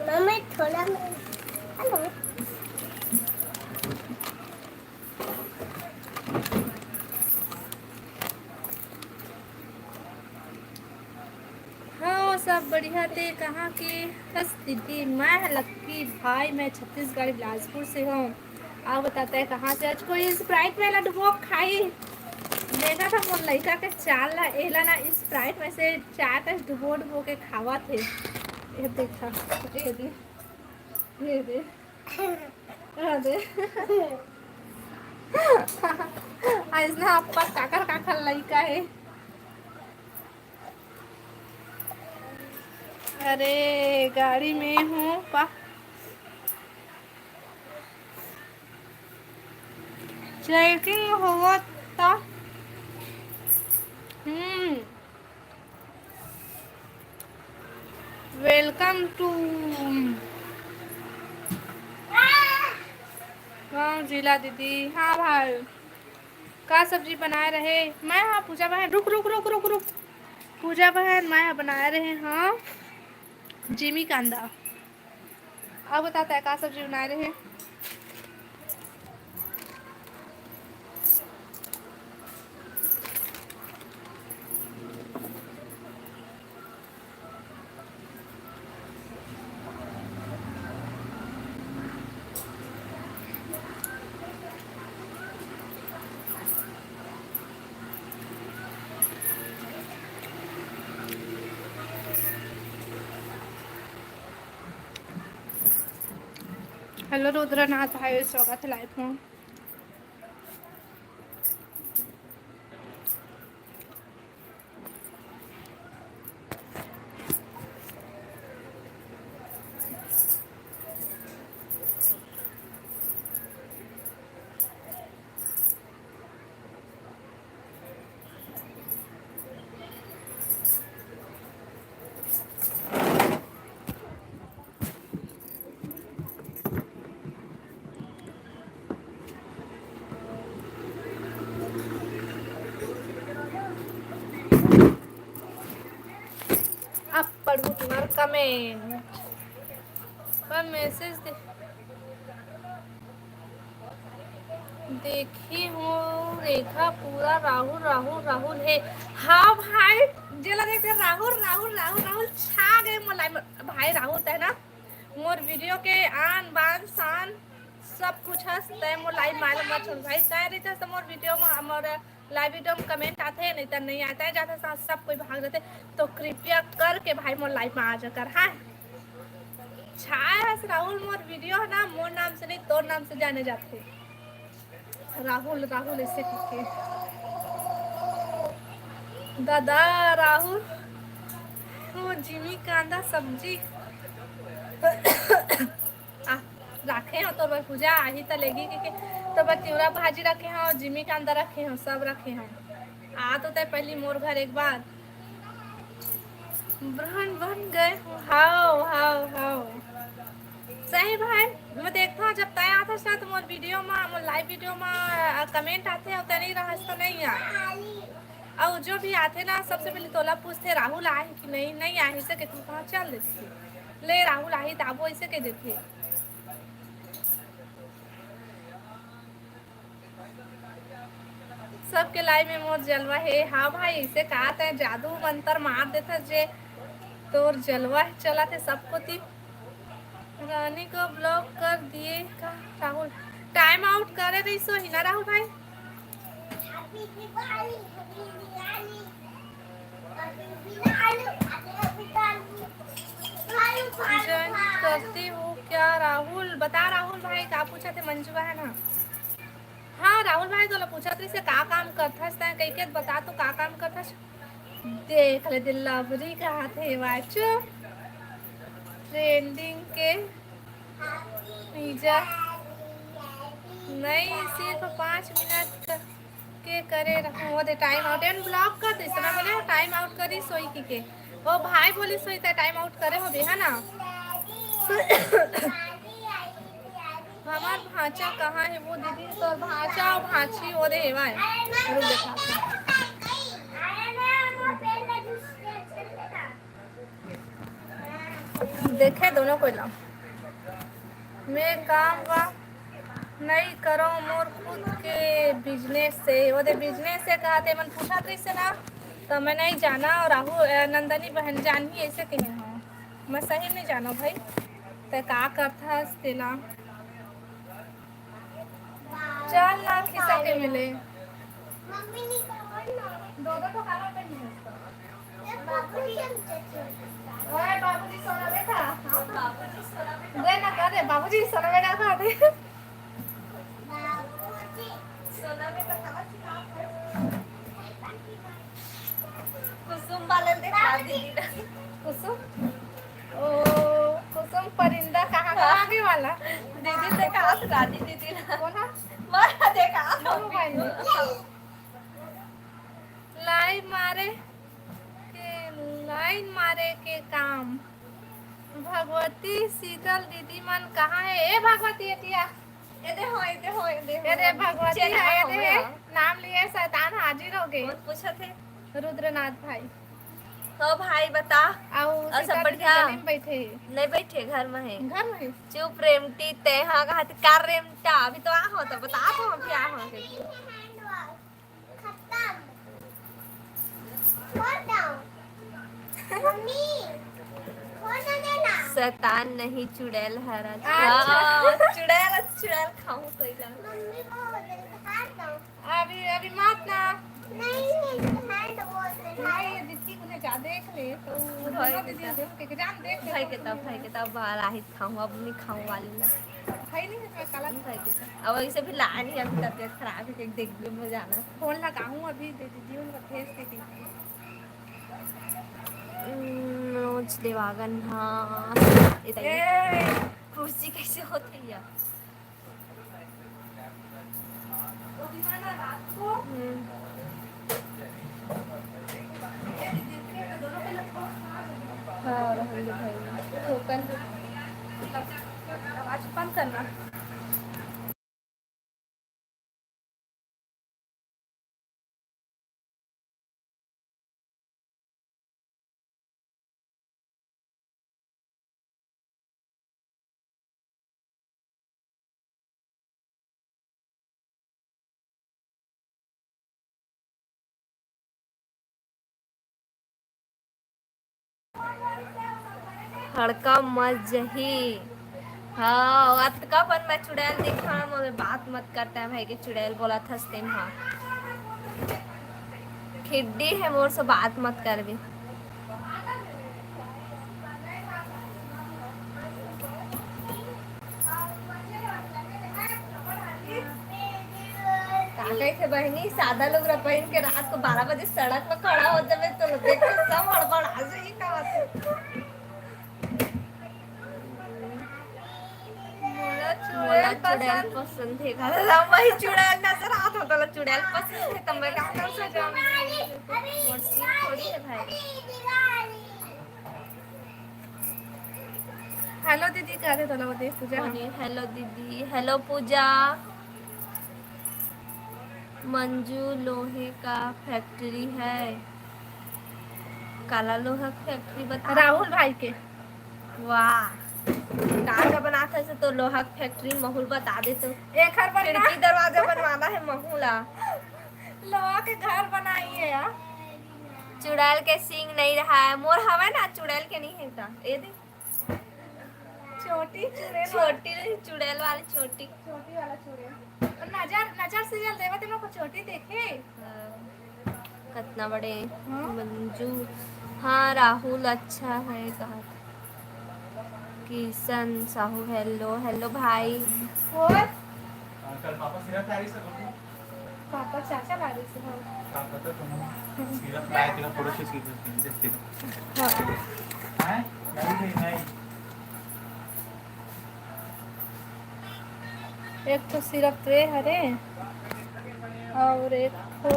मम्मी थोड़ा हेलो
हाँ सब बढ़िया थे। कहाँ की स्थिति। मैं लक्की भाई मैं छत्तीसगढ़ बिलासपुर से हूँ। आप बताते हैं कहाँ से। आज कोई स्प्राइट वाला डुबो खाई देखा था मोर लड़का के चाल ला एला ना स्प्राइट में से चाय तक डुबो के खावा थे। ये देखा ये दे ये दे ये दे ऐसा आपका काकर काकर लड़का है। अरे गाड़ी में हूँ पा चेकिंग हुआ था। वेलकम टू गाँव जिला दीदी। हाँ भाई का सब्जी बनाए रहे। मैं हाँ पूजा बहन रुक रुक रुक रुक रुक पूजा बहन मैं बनाए रहे हाँ जिमी कांदा। अब बताता है का सब्जी बनाए रहे। हेलो रुद्रनाथ भाई स्वागत है लाइव में। अब पढ़ू तुम्हारा कमेंट पर मैसेज देखी हूँ रेखा पूरा राहुल राहुल राहुल है। हाँ भाई जेला देखते राहुल राहुल राहुल राहुल छा गए मोलाई भाई राहुल है ना मोर वीडियो के आन बान शान सब कुछ हंसते मोर लाइव मालूम मत छोड़ भाई कह रही थी मोर वीडियो में हमारे लाइव वीडियो में कमेंट आते हैं नहीं तो नहीं आता है जाते साथ सब कोई भाग जाते तो कृपया करके भाई मोर लाइव में आ जाकर। हाँ छाया राहुल मोर वीडियो है ना मोर नाम से नहीं तोर नाम से जाने जाते राहुल राहुल ऐसे करके दादा राहुल वो जिमी कांदा सब्जी रखे हो तो पूजा आही तो लेगी कि तो बतियूरा भाजी रखे हो जिमी कांदा रखे हो सब रखे हो। आ तो तय पहली मोर घर एक बार ब्रहण बन गए हो। हाओ हाओ हाओ सही भाई मैं देखता हूँ जब तय आता है तो मोर वीडियो में मोर लाइव वीडियो में कमेंट आते हैं तो नहीं रहा तो नहीं आ और जो भी आते ना सबसे पहले तोला पूछते राहुल आए कि नहीं नहीं आए से के तुम कहाँ चल देती ले राहुल आई तो वो ऐसे कह देती सबके लाइव में मोर जलवा है। हाँ भाई इसे कहा था जादू मंत्र मार देता जे तोर जलवा चला थे सबको ती। रानी को ब्लॉक कर दिए का राहुल टाइम आउट करे रही सो ही ना राहुल भाई। जॉइन करती हूँ क्या राहुल बता। राहुल भाई का पूछा थे मंजू है ना। हाँ राहुल भाई तो पूछा थे का काम करता है कही के बता तो का काम करता देख ले दिल लवरी कहा थे वाचो ट्रेंडिंग के नहीं सिर्फ 5 मिनट के करे रखो दे टाइम आउट एंड ब्लॉक कर दे समय बोले टाइम आउट करी सोई की के वो भाई बोली सोई ते टाइम आउट करे हो बे है ना। हमार भांचा कहाँ है वो दीदी तो भांचा और भांची वो दे हेवा है रुक देखा देखे दोनों को ला मैं काम वा नहीं करो मोर खुद के बिजनेस से वो दे बिजनेस से कहा थे मन पूछा था इससे ना तो मैं नहीं जाना और राहुल नंदनी बहन जान ही ऐसे कहे हाँ मैं सही नहीं जाना भाई तो का करता तेला चल ना खिसा के मिले दो तो खाना पे नहीं ओए बाबूजी सोना बेटा बाबूजी सोना बेटा दे ना कर दे बाबूजी सोना बेटा खा दे सोना बेटा खाना खिला कुसुम वाले देखा दीदी कुसुम ओ कुसुम परिंदा कहाँ आगे वाला दीदी से कहा रानी दीदी कौन है मारा देखा लाइन मारे के काम भगवती शीतल दीदी मन कहाँ है ए भगवती एतिया ए भगवती है नाम लिए शैतान हाजिर हो गए
पूछा थे
रुद्रनाथ भाई
तो भाई बता
और
सब बढ़िया
बैठे
नहीं बैठे घर में है
घर में
चुप रेमटी ते हाँ कहा कार रेमटा अभी तो आ हो तो बता तो हम क्या हो शैतान नहीं चुड़ैल हरा चुड़ैल चुड़ैल खाऊं तो
अभी अभी मत ना
नहीं
दीदी को जा देख ले तो
भाई
के जान देख ले
भाई के तब राहित खाऊं अब नहीं खाऊं वाली ना
भाई नहीं है काला
भाई के तब अब ऐसे भी लानी अभी तबीयत खराब है देख में जाना
फोन लगाऊं अभी दे दीदी उनका फेस दे दी
नोच देवागन हाँ कुर्सी कैसे होती है हाँ रहने भाई टोकन
आवाज बंद करना
हड़का मत जही हाँ अतका पर मैं चुड़ैल देखा मुझे बात मत करता है भाई कि चुड़ैल बोला था सेम हाँ खिड्डी है मोर से बात मत कर भी थे बहनी सादा लोग पहन के रात को 12 बजे सड़क में खड़ा हो जाए तो देख के सब हड़बड़ आ जाए का मोला चुड़ैल पसंद है घरला वही चुड़ैल नजर आता हो तो चुड़ैल पसंद है तब मैं क्या कर सकता हूं मोरसी थोड़ी है भाई
हेलो दीदी क्या थे तो देख पूजा
हेलो दीदी हेलो पूजा मंजू लोहे का फैक्ट्री है काला लोहा फैक्ट्री बता
राहुल भाई के
वाह का बनाता है तो लोहा फैक्ट्री महूल बता दे तो
एक हर
खिड़की दरवाजा बनवाना है महूला
लोहा के घर बनाइए यार।
चुड़ैल के सींग नहीं रहा है, मोर हवा ना, चुड़ैल के नहीं है था। ये देख
छोटी चुड़ैल
छोटी चुड़ैल वाली छोटी।
छोटी वाला चुड़ैल। और नजर सीरियल देवा तुम लोग को छोटी देखे।
कितना बड़े
हाँ?
मंजू। हाँ राहुल अच्छा है कहा। किशन साहू हेलो हेलो भाई।
और
कल पापा सिरप ला रही सर
पापा चाचा ला रही से हाँ।
काम करता तुम सिरप लाए तेरा थोड़ा सा सिरप
हाँ।
हैं नहीं
एक तो सिर्फ ट्रे हरे और एक तो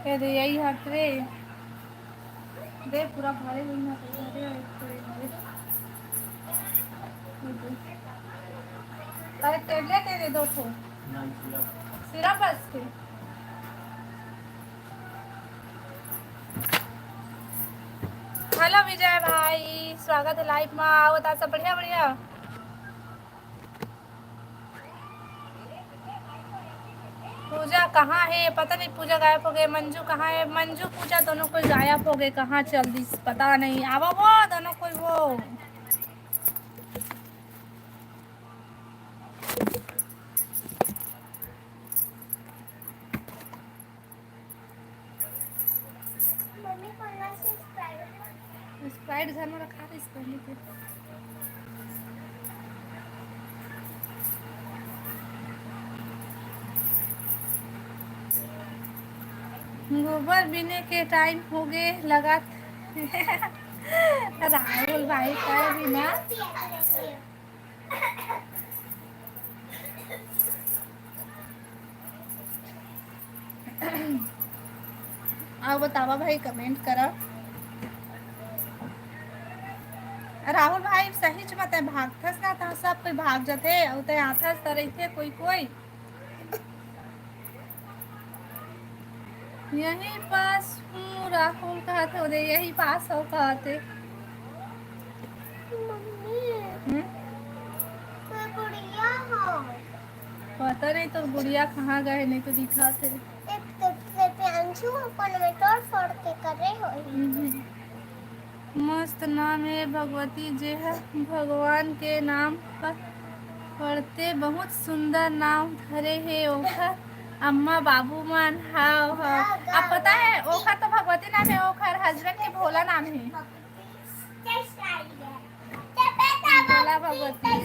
यही है ट्रे दे पूरा भरे हुई है हरे और एक ट्रे हरे। अरे टेबलेट दे दो ठो
नहीं सिरप
सिरप बस के। हेलो विजय भाई स्वागत है लाइव में। आओ बता सब बढ़िया बढ़िया। पूजा कहाँ है पता नहीं, पूजा गायब हो गए। मंजू कहाँ है, मंजू पूजा दोनों कोई गायब हो गए, कहाँ चल दी पता नहीं। आओ वो दोनों कोई वो
मम्मी कौन सी
स्प्राइट घर में रखा था इस पहले के। गोबर बीने के टाइम हो गए लगा। राहुल भाई का भी ना। आओ बतावा भाई कमेंट करा। राहुल भाई सही च बता भागथस ना था सब कोई भाग जाते और ते आथस त रहिथे कोई कोई यहीं पास हूँ। राहुल कहा थे उदय यही पास हो कहते।
मम्मी
हम्म?
मैं गुड़िया हूँ।
पता नहीं तो गुड़िया कहाँ गए नहीं तो दिखा थे।
पे अंशु अपन में तोड़ फोड़ के कर रहे हो।
मस्त नाम है भगवती जे है भगवान के नाम पर पढ़ते बहुत सुंदर नाम धरे है ओखर अम्मा बाबू मन। हाँ हाँ अब पता है ओखर तो भगवती नाम है, ओखर हस्बैंड के भोला नाम है। भोला भगवती है।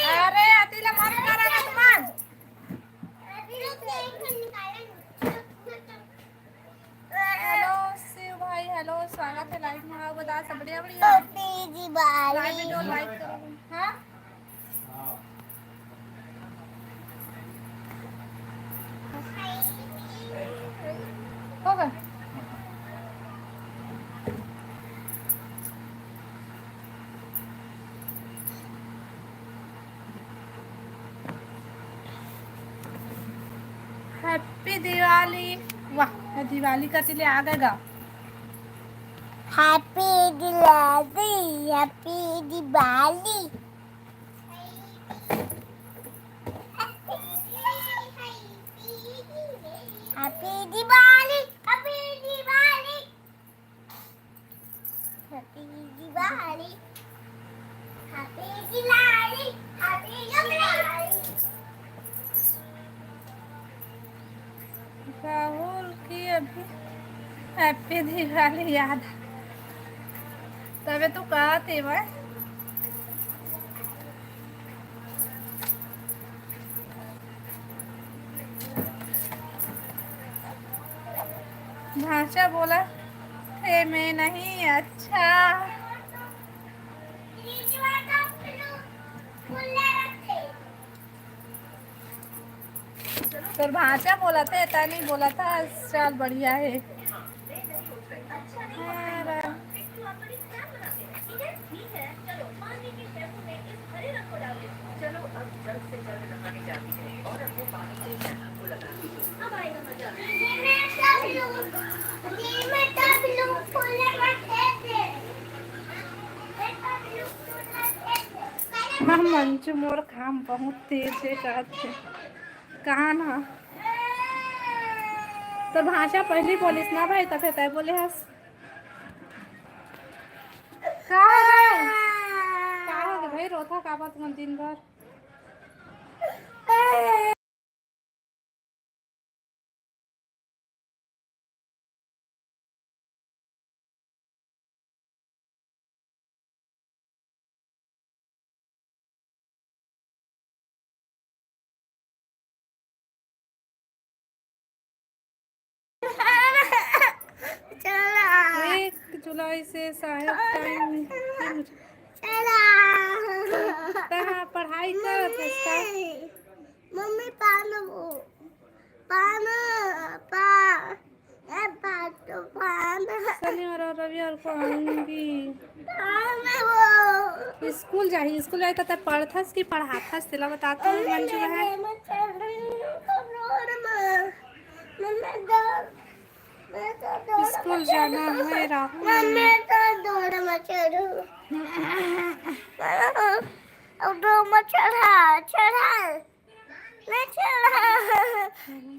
अरे अतिला मत करा तुमान। हेलो शिव भाई हेलो स्वागत है लाइव में। आओ बता सब बढ़िया बढ़िया। लाइव वीडियो लाइक करो। हाँ होगा। हैप्पी दिवाली। वाह दिवाली का तिले आ गएगा।
Happy Diwali happy Diwali. Happy Diwali happy Diwali happy Diwali happy Diwali happy Diwali.
Rahul की अभी हैप्पी दिवाली याद तबे तो कहा थे मैं। भाषा बोला थे मैं नहीं अच्छा। तो भाषा बोला था ऐसा नहीं बोला था। चल बढ़िया है। हाँ मंजू मोर काम बहुत तेज है करते कहाँ ना तो भाषा पहली बोलिस ना भाई तब तय बोले हस का हो गए भाई रोता का बात मन दिन भर
चला
1 जुलाई से साहब टाइम तहाँ पढ़ाई करत है का
मम्मी पानो पानो पा ए पातो पानो
शनिवार और रविवार को आऊंगी
पानो
स्कूल जाए तो पढ़थस कि पढ़ाथस तेला बताती हूँ मंजू है स्कूल जाना है राहुल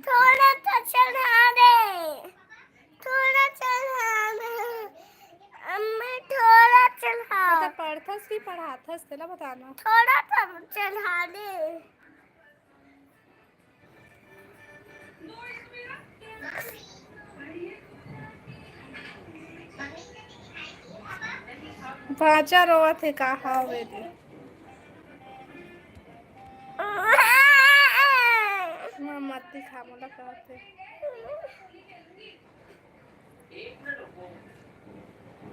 थोड़ा तो चढ़ा दे थोड़ा चढ़ा दे अम्मी थोड़ा चढ़ा
तो पढ़थस कि पढ़ाथस तेला बताना
थोड़ा सा चढ़ा दे
बाजा रोवत है कहा हुए थे मत दिखा मोला कहते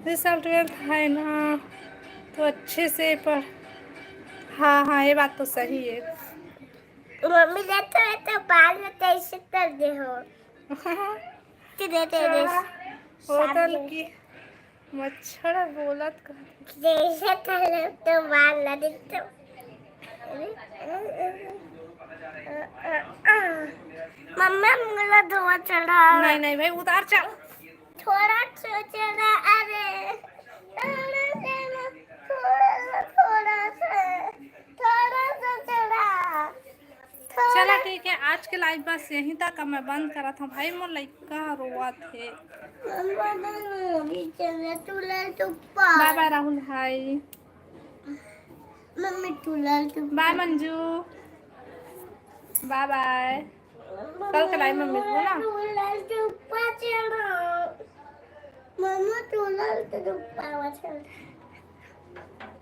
रिजल्ट है ना तो अच्छे से पढ़ हाँ हाँ ये बात तो सही है
मम्मी देखो तो बाद में कैसे कर दे हो
होटल की मच्छर बोलत कर
जैसे कर तो बाल लगे तो मम्मी मुझे धुआं चढ़ा
नहीं नहीं भाई उतार चल
थोड़ा सा चढ़ा अरे थोड़ा सा चढ़ा
चला ठीक है आज के लाइव बस यहीं तक मैं बंद करा था भाई मोर लड़का रोआ थे बाय बाय राहुल भाई
मम्मी तुलल तू
बाय मंजू बाय बाय कल के लाइव में मिलूँ ना
तुलल तू पाचड़ा मम्मा तुलल तू पावा चल